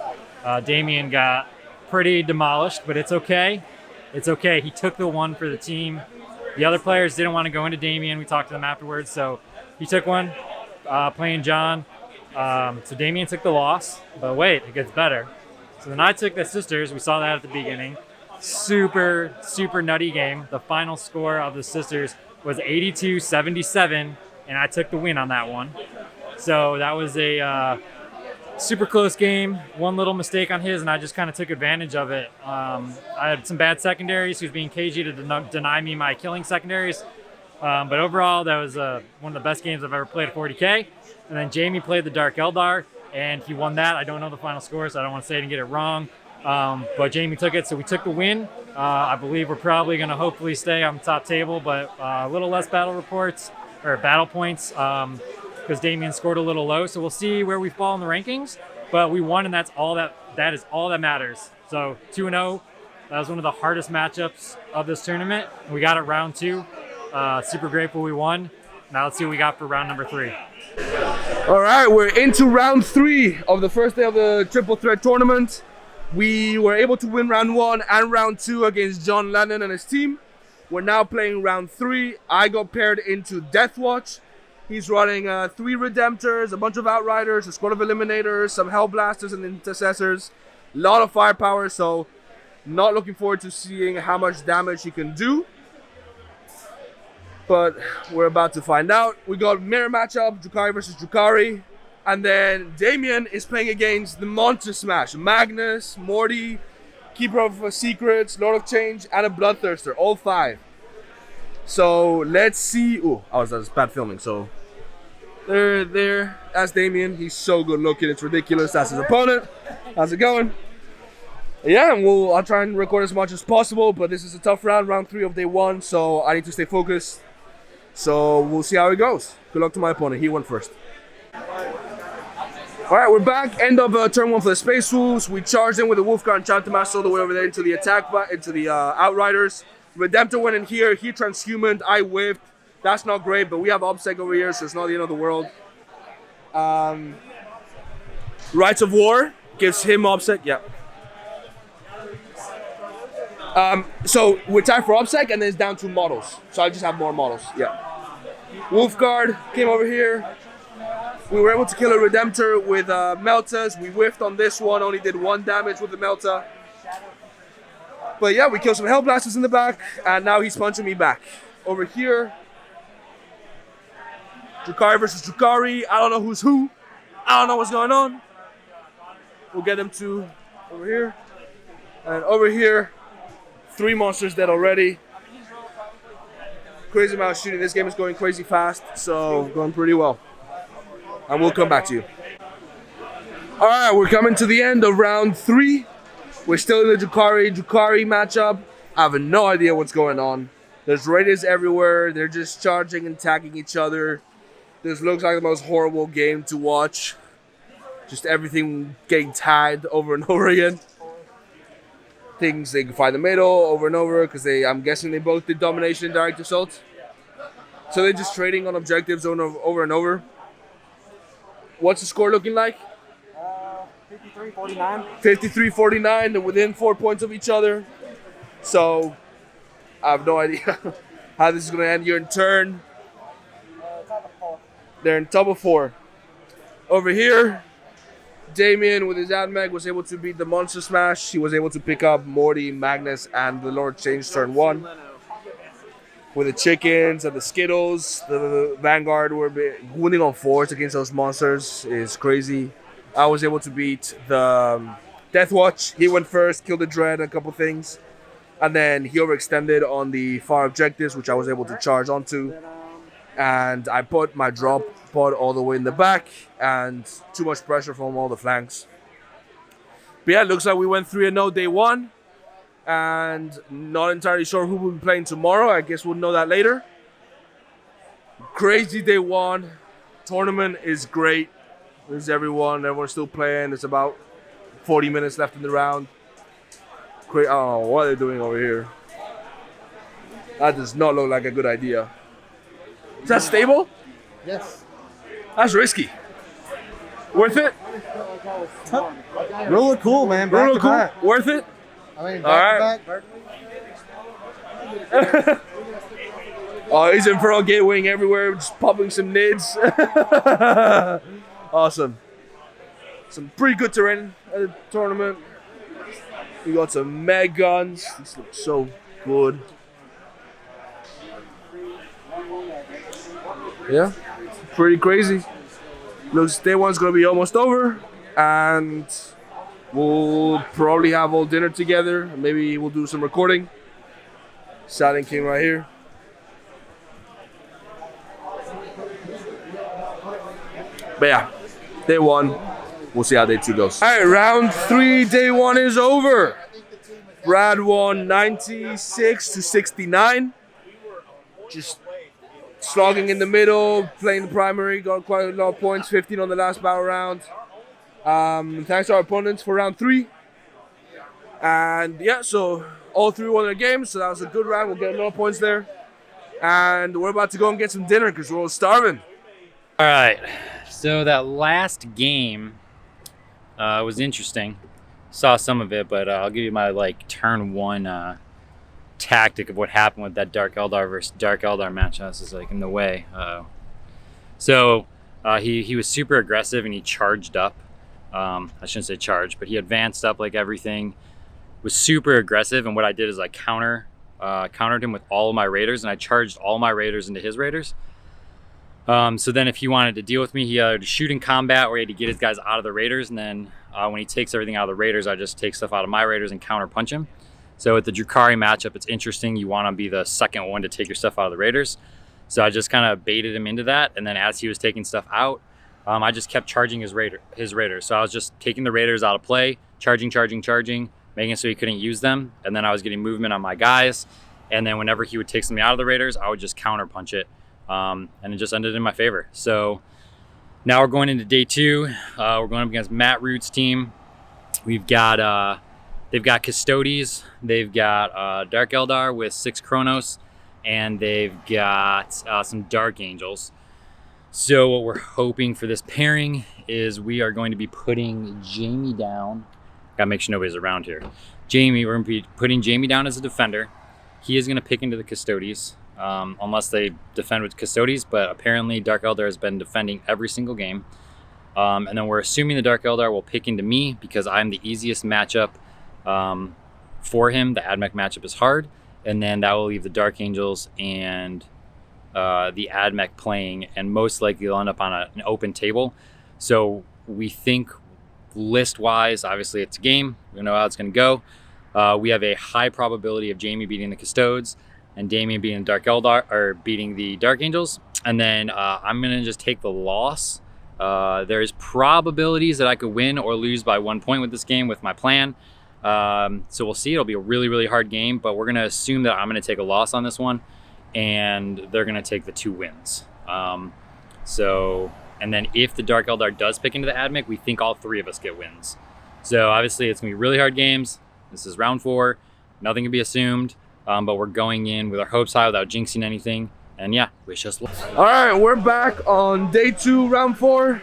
Damien got pretty demolished, but it's okay. It's okay. He took the 1 for the team. The other players didn't want to go into Damien. We talked to them afterwards, so he took 1, playing John. So Damien took the loss, but wait, it gets better. So then I took the Sisters. We saw that at the beginning. Super nutty game. The final score of the Sisters was 82-77, and I took the win on that one. So that was a super close game. 1 little mistake on his, and I just kind of took advantage of it. I had some bad secondaries. He was being cagey to deny me my killing secondaries. But overall, that was one of the best games I've ever played at 40K. And then Jamie played the Dark Eldar, and he won that. I don't know the final score, so I don't want to say it and get it wrong. But Jamie took it, so we took the win. I believe we're probably going to hopefully stay on the top table, but a little less battle reports or battle points because Damien scored a little low. So we'll see where we fall in the rankings. But we won, and that is all that matters. So 2-0. That was one of the hardest matchups of this tournament. We got it round 2. Super grateful we won. Now let's see what we got for round number 3. All right, we're into round 3 of the first day of the Triple Threat Tournament. We were able to win round 1 and round 2 against John Lennon and his team. We're now playing round 3. I got paired into Deathwatch. He's running 3 Redemptors, a bunch of Outriders, a squad of Eliminators, some Hellblasters and Intercessors. A lot of firepower, so not looking forward to seeing how much damage he can do. But we're about to find out. We got mirror matchup, Drukhari versus Drukhari. And then Damien is playing against the Monster Smash. Magnus, Morty, Keeper of Secrets, Lord of Change, and a Bloodthirster. All 5. So let's see. Ooh, that's bad filming. So there. That's Damien. He's so good looking. It's ridiculous. That's his opponent. How's it going? Yeah, I'll try and record as much as possible, but this is a tough round 3 of day 1, so I need to stay focused. So we'll see how it goes. Good luck to my opponent. He went first. All right, we're back. End of turn 1 for the Space Wolves. We charged in with the Wolfguard and Chapter Master all the way over there into the into the Outriders. Redemptor went in here. He transhumaned. I whiffed. That's not great, but we have OBSEC over here, so it's not the end of the world. Rights of War gives him OBSEC. Yeah. So we're tied for OBSEC, and then it's down to models. So I just have more models. Yeah. Wolfguard came over here. We were able to kill a Redemptor with Meltas. We whiffed on this one, only did 1 damage with the Melta. But yeah, we killed some Hellblasters in the back, and now he's punching me back. Over here, Drukhari versus Drukhari. I don't know who's who. I don't know what's going on. We'll get him to over here. And over here, 3 monsters dead already. Crazy amount of shooting. This game is going crazy fast, so going pretty well. And we'll come back to you. All right, we're coming to the end of round 3. We're still in the Drukhari matchup. I have no idea what's going on. There's raiders everywhere. They're just charging and attacking each other. This looks like the most horrible game to watch. Just everything getting tagged over and over again. Things they can find the middle over and over because I'm guessing they both did domination and direct assault. So they're just trading on objectives over and over. What's the score looking like? 53-49. 53-49. They're within 4 points of each other. So I have no idea how this is going to end. You're in turn. Top of 4. They're in top of 4. Over here, Damien with his Admech was able to beat the Monster Smash. He was able to pick up Morty, Magnus, and the Lord Change turn 1. With the chickens and the Skittles, the Vanguard were winning on 4s against those monsters is crazy. I was able to beat the Death Watch. He went first, killed the Dread, and a couple things. And then he overextended on the far objectives, which I was able to charge onto. And I put my drop pod all the way in the back, and too much pressure from all the flanks. But yeah, it looks like we went 3-0 day 1. And not entirely sure who we'll be playing tomorrow. I guess we'll know that later. Crazy day 1. Tournament is great. There's everyone's still playing. There's about 40 minutes left in the round. Oh, what are they doing over here? That does not look like a good idea. Is that stable? Yes. That's risky. Worth it? Really cool, man. Back Really to cool. back. Worth it? I mean, All right. back to back. Oh, he's Infernal Gatewaying everywhere, just popping some nids. Awesome. Some pretty good terrain at the tournament. We got some mag guns. These look so good. Yeah, pretty crazy. Looks day 1's gonna be almost over, and we'll probably have all dinner together. Maybe we'll do some recording. Silent King right here. But yeah, day 1. We'll see how day 2 goes. All right, round 3, day 1 is over. Brad won 96-69. Just slogging in the middle, playing the primary, got quite a lot of points, 15 on the last battle round. Thanks to our opponents for round 3. And yeah, so all 3 won their games, so that was a good round. We'll get a lot of points there. And we're about to go and get some dinner because we're all starving. All right, so that last game was interesting. Saw some of it, but I'll give you my turn 1 tactic of what happened with that Dark Eldar versus Dark Eldar match. This is in the way. So he was super aggressive and he charged up. I shouldn't say charged, but he advanced up like everything. Was super aggressive, and what I did is I countered him with all of my raiders, and I charged all my raiders into his raiders. So then if he wanted to deal with me, he had to shoot in combat or he had to get his guys out of the raiders. And then when he takes everything out of the raiders, I just take stuff out of my raiders and counter punch him. So with the Drukhari matchup, it's interesting. You want to be the second one to take your stuff out of the raiders. So I just kind of baited him into that. And then as he was taking stuff out, I just kept charging his raiders. So I was just taking the raiders out of play, charging, making it so he couldn't use them. And then I was getting movement on my guys. And then whenever he would take something out of the raiders, I would just counter punch it. And it just ended in my favor. So now we're going into day 2. We're going up against Matt Root's team. We've got they've got Custodes, they've got Dark Eldar with 6 Chronos, and they've got some Dark Angels. So what we're hoping for this pairing is we are going to be putting Jamie down. Gotta make sure nobody's around here. We're gonna be putting Jamie down as a defender. He is gonna pick into the Custodes. Unless they defend with Custodes, but apparently Dark Eldar has been defending every single game. And then we're assuming the Dark Eldar will pick into me because I'm the easiest matchup for him. The AdMech matchup is hard, and then that will leave the Dark Angels and the AdMech playing, and most likely they'll end up on an open table. So we think list-wise, obviously it's a game. We know how it's going to go. We have a high probability of Jamie beating the Custodes and Damien beating the Dark Eldar, or beating the Dark Angels. And then I'm gonna just take the loss. There's probabilities that I could win or lose by 1 point with this game with my plan. So we'll see. It'll be a really, really hard game, but we're gonna assume that I'm gonna take a loss on this one, and they're gonna take the 2 wins. And then if the Dark Eldar does pick into the AdMech, we think all 3 of us get wins. So obviously it's gonna be really hard games. This is round 4. Nothing can be assumed. But we're going in with our hopes high without jinxing anything. And yeah, wish us luck. All right, we're back on day 2, round 4.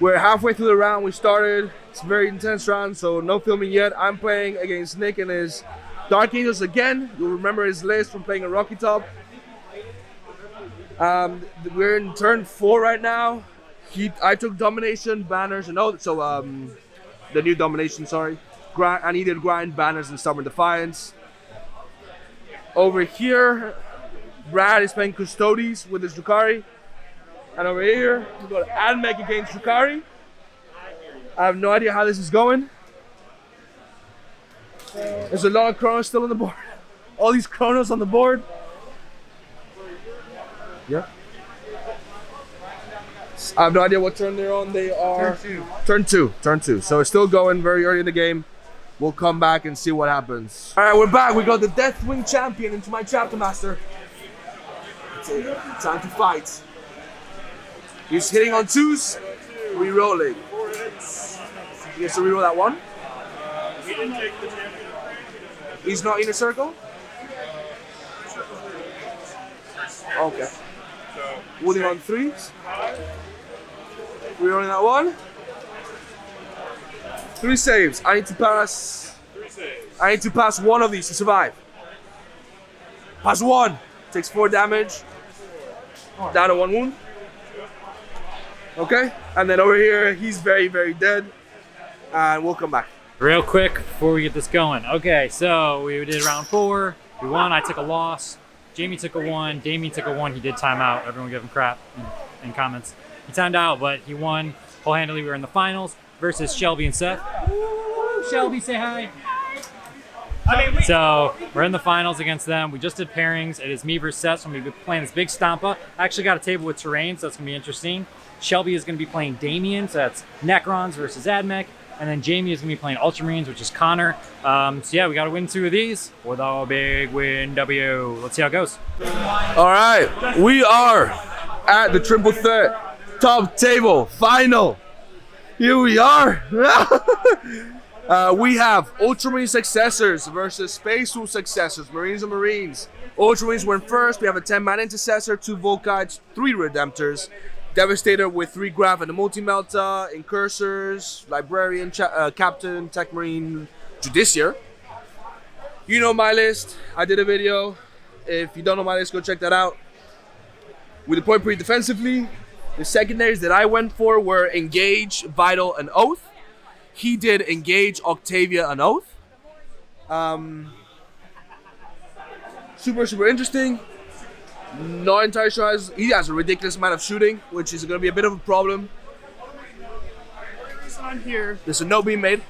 We're halfway through the round. We started. It's a very intense round, so no filming yet. I'm playing against Nick and his Dark Angels again. You'll remember his list from playing a Rocky Top. We're in turn 4 right now. I took domination, banners, and the new domination, sorry. I needed grind, banners, and stubborn defiance. Over here, Brad is playing Custodes with his Drukhari. And over here, we got AdMech against Drukhari. I have no idea how this is going. There's a lot of Chronos still on the board. All these Chronos on the board. Yeah. I have no idea what turn they're on. They are turn two. So it's still going very early in the game. We'll come back and see what happens. All right, we're back. We got the Deathwing champion into my chapter master. Time to fight. He's hitting on 2s, re-rolling. He gets to re-roll that 1. He's not in a circle? Okay. Wooding on 3s. Re-rolling that 1. 3 saves. I need to pass 1 of these to survive. Pass 1. Takes 4 damage. Down to 1 wound. Okay. And then over here, he's very, very dead. And we'll come back. Real quick before we get this going. Okay, so we did round 4. We won. I took a loss. Jamie took a 1. Damien took a 1. He did time out. Everyone give him crap in comments. He timed out, but he won whole-handedly. We were in the finals versus Shelby and Seth. Woo! Shelby, say hi. So we're in the finals against them. We just did pairings. It is me versus Seth. So I'm going to be playing this big Stompa. I actually got a table with terrain, so that's going to be interesting. Shelby is going to be playing Damien, so that's Necrons versus AdMech. And then Jamie is going to be playing Ultramarines, which is Connor. So yeah, we got to win 2 of these for the big win W. Let's see how it goes. All right, we are at the Triple Threat Top Table Final. Here we are. We have Ultramarine successors versus Space Wolf successors, Marines and Marines. Ultramarines went first. We have a 10-man intercessor, 2 Volkites, 3 Redemptors. Devastator with 3 Graph and a Multi-Melta, Incursors, Librarian, Captain, Tech Marine, Judiciar. You know my list. I did a video. If you don't know my list, go check that out. We deployed pretty defensively. The secondaries that I went for were Engage, Vital, and Oath. He did Engage, Octavia, and Oath. Super, super interesting. Not entirely sure. He has a ridiculous amount of shooting, which is going to be a bit of a problem. The reason I'm here There's a no beam made.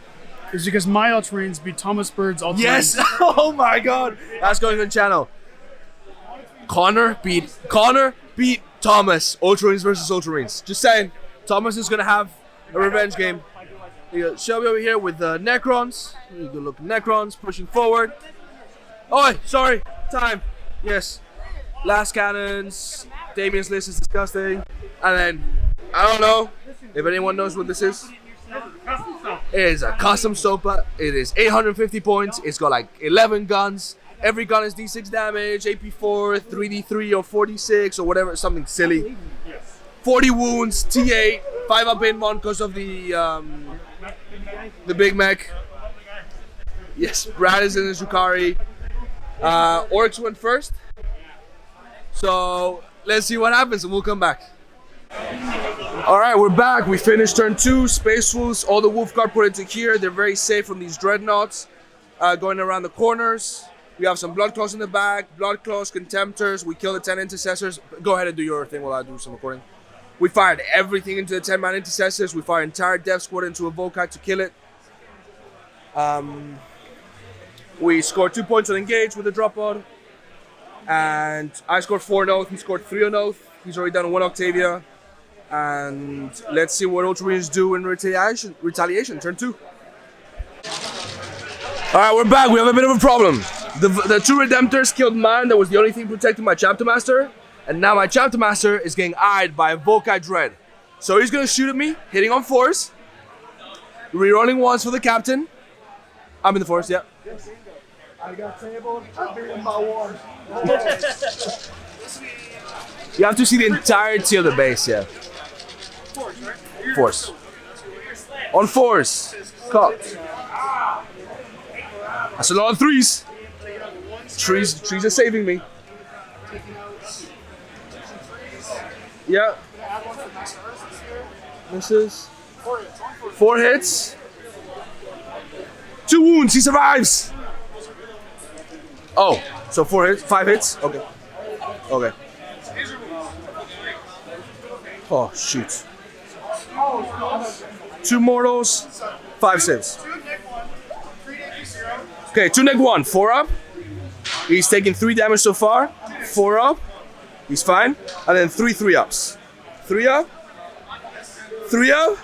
is because my Ultramarines beat Thomas Bird's Ultramarines. Yes! Oh my god! That's going on the channel. Connor beat Thomas. Ultramarines versus Ultramarines. Just saying. Thomas is going to have a revenge game. You got Shelby over here with the Necrons. You good looking Necrons pushing forward. Oh, sorry. Time. Yes. Last cannons. Damien's list is disgusting. And then, I don't know if anyone knows what this is. It is a custom Stopa. It is 850 points. It's got like 11 guns. Every gun is D6 damage, AP4, 3D3 or 4D6 or whatever, something silly. 40 wounds, T8, 5 up in one because of the big mech. Yes, Brad is in the Zukari. Orcs went first. So let's see what happens and we'll come back. Alright, we're back. We finished turn 2. Space Wolves, all the Wolf Guard put into here. They're very safe from these Dreadnoughts going around the corners. We have some Blood Claws in the back, Blood Claws, Contemptors. We killed the 10 Intercessors. Go ahead and do your thing while I do some recording. We fired everything into the 10-man Intercessors. We fired entire Death Squad into a Volkite to kill it. We scored 2 points on Engage with the drop pod. And I scored 4 on Oath. He scored 3 on Oath. He's already done 1 Octavia. And let's see what Ultramarines do in retaliation. Turn 2. Alright, we're back. We have a bit of a problem. The 2 Redemptors killed mine. That was the only thing protecting my Chapter Master. And now my Chapter Master is getting eyed by a Volkite Dread. So he's going to shoot at me, hitting on 4s. Rerolling 1s for the Captain. I'm in the 4s, yeah. I got tabled. I beat him by 1. You have to see the entirety of the base, yeah. 4s. On 4s. Cocked. That's a lot of 3s. Trees are saving me. Yeah. Misses. 4 hits. 2 wounds. He survives. Oh, so 4 hits, 5 hits. Okay. Okay. Oh shoot. 2 mortals, 5 saves. Okay, 2 neg 1, 4 up. He's taking 3 damage so far. 4 up. He's fine. And then 3 ups. 3 up. 3 up.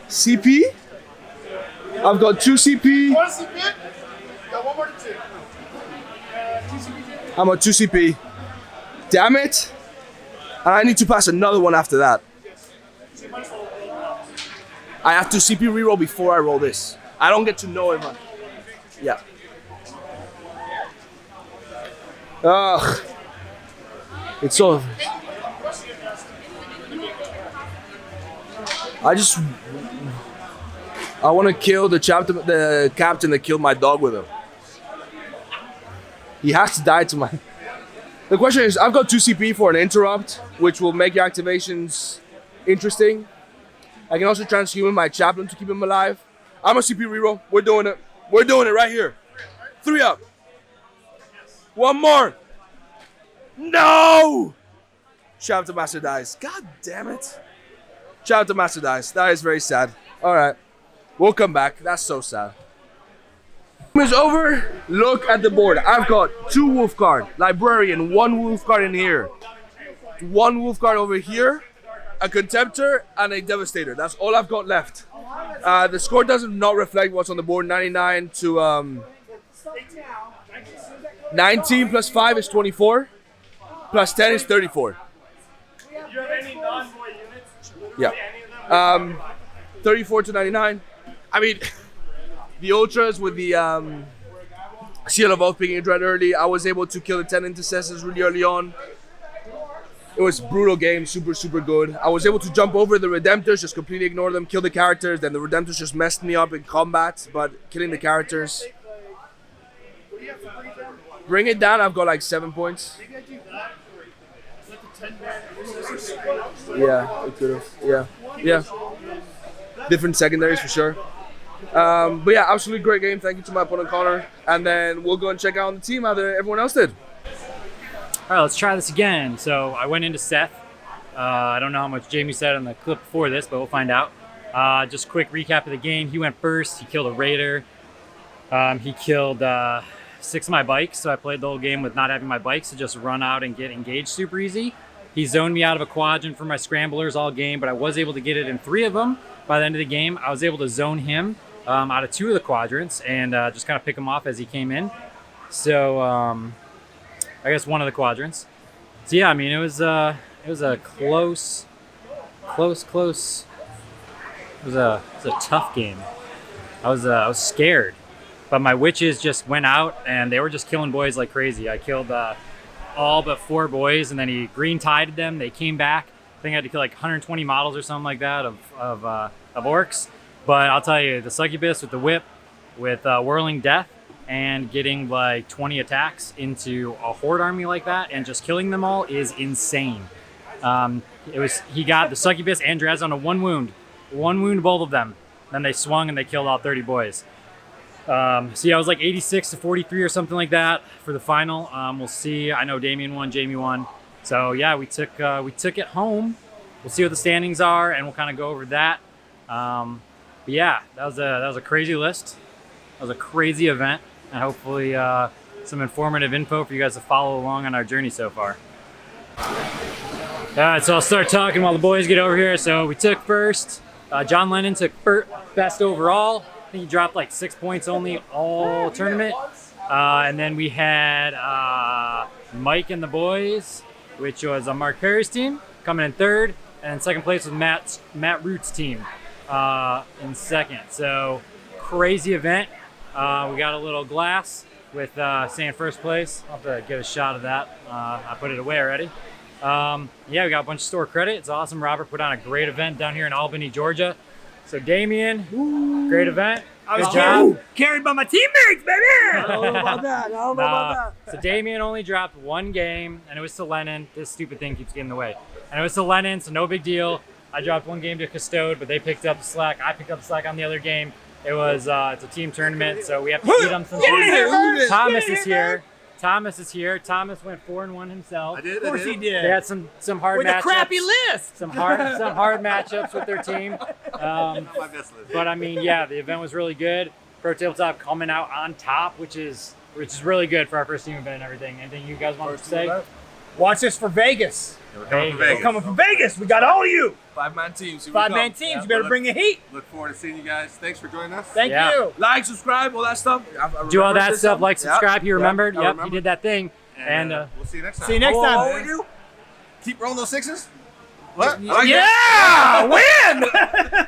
CP. I've got 2 CP. Got 1 more to 2. I'm at 2 CP. Damn it. And I need to pass another one after that. I have to CP reroll before I roll this. I don't get to know if I... Yeah. Ugh. It's so... I want to kill the captain that killed my dog with him. He has to die to my... The question is, I've got 2 CP for an interrupt, which will make your activations interesting. I can also transhuman my chaplain to keep him alive. I'm a CP reroll. We're doing it. We're doing it right here. 3 up. 1 more. No! Chapter Master dies. God damn it. Chapter Master dies. That is very sad. Alright. We'll come back. That's so sad. Is over. Look at the board. I've got 2 wolf guard, librarian, 1 wolf guard in here, 1 wolf guard over here, a contemptor, and a devastator. That's all I've got left. The score does not reflect what's on the board. 99 to 19 plus 5 is 24, plus 10 is 34. You have any non-boy units? Yeah. 34 to 99. I mean. The Ultras with the Seal of Oath picking a Dread early. I was able to kill the 10 Intercessors really early on. It was a brutal game, super, super good. I was able to jump over the Redemptors, just completely ignore them, kill the characters. Then the Redemptors just messed me up in combat, but killing the characters. Bring it down, I've got like 7 points. Yeah, it could have. Yeah. Yeah. Different secondaries for sure. But yeah, absolutely great game. Thank you to my opponent Connor. And then we'll go and check out on the team how everyone else did. all right, let's try this again. So I went into Seth. I don't know how much Jamie said on the clip before this, but we'll find out. Just quick recap of the game. He went first. He killed a raider. He killed 6 of my bikes, so I played the whole game with not having my bikes to just run out and get engaged super easy. He zoned me out of a quadrant for my scramblers all game, but I was able to get it in 3 of them. By the end of the game, I was able to zone him out of 2 of the quadrants and just kind of pick him off as he came in. So I guess 1 of the quadrants. So yeah, I mean, it was a close. It was a tough game. I was scared, but my witches just went out and they were just killing boys like crazy. I killed all but 4 boys, and then he green tided them. They came back. I think I had to kill like 120 models or something like that of orcs. But I'll tell you, the succubus with the whip, with whirling death, and getting like 20 attacks into a horde army like that and just killing them all is insane. He got the succubus and Draz on a 1 wound, both of them. Then they swung and they killed all 30 boys. So yeah, I was like 86 to 43 or something like that for the final. We'll see. I know Damien won, Jamie won. So yeah, we took it home. We'll see what the standings are, and we'll kind of go over that. But yeah, that was a crazy list. That was a crazy event, and hopefully some informative info for you guys to follow along on our journey so far. All right, so I'll start talking while the boys get over here. So we took first. John Lennon took best overall. I think he dropped like 6 points only all tournament. And then we had Mike and the boys, which was Mark Perry's team, coming in 3rd. And second place was Matt Root's team in 2nd. So crazy event. We got a little glass with saying 1st place. I'll have to get a shot of that. I put it away already. Yeah, we got a bunch of store credit. It's awesome. Robert put on a great event down here in Albany, Georgia. So Damien, great event. I was carried by my teammates, baby. I don't know about that. So Damien only dropped 1 game, and it was to Lennon. This stupid thing keeps getting in the way. And it was to Lennon, so no big deal. I dropped 1 game to Custode, but they picked up the slack. I picked up the slack on the other game. It was it's a team tournament, so we have to beat them sometimes. Thomas is here. Thomas went 4-1 himself. I did. Of course he did. They had some hard with matchups. a crappy list. Some hard matchups with their team. But I mean, yeah, the event was really good. Pro Tabletop coming out on top, which is really good for our first team event and everything. Anything you guys want to say? Watch us for Vegas. We're coming from Vegas. We're coming from Vegas. We got all of you. 5-man teams. 5-man teams. Yeah, you better bring the heat. Look forward to seeing you guys. Thanks for joining us. Thank you. Like, subscribe, all that stuff. Do all that stuff. Like, subscribe. Yep. He remembered. I Yep, remember. he did that thing. And we'll see you next time. See you next time. What we do? Keep rolling those 6s. What? Yeah, win.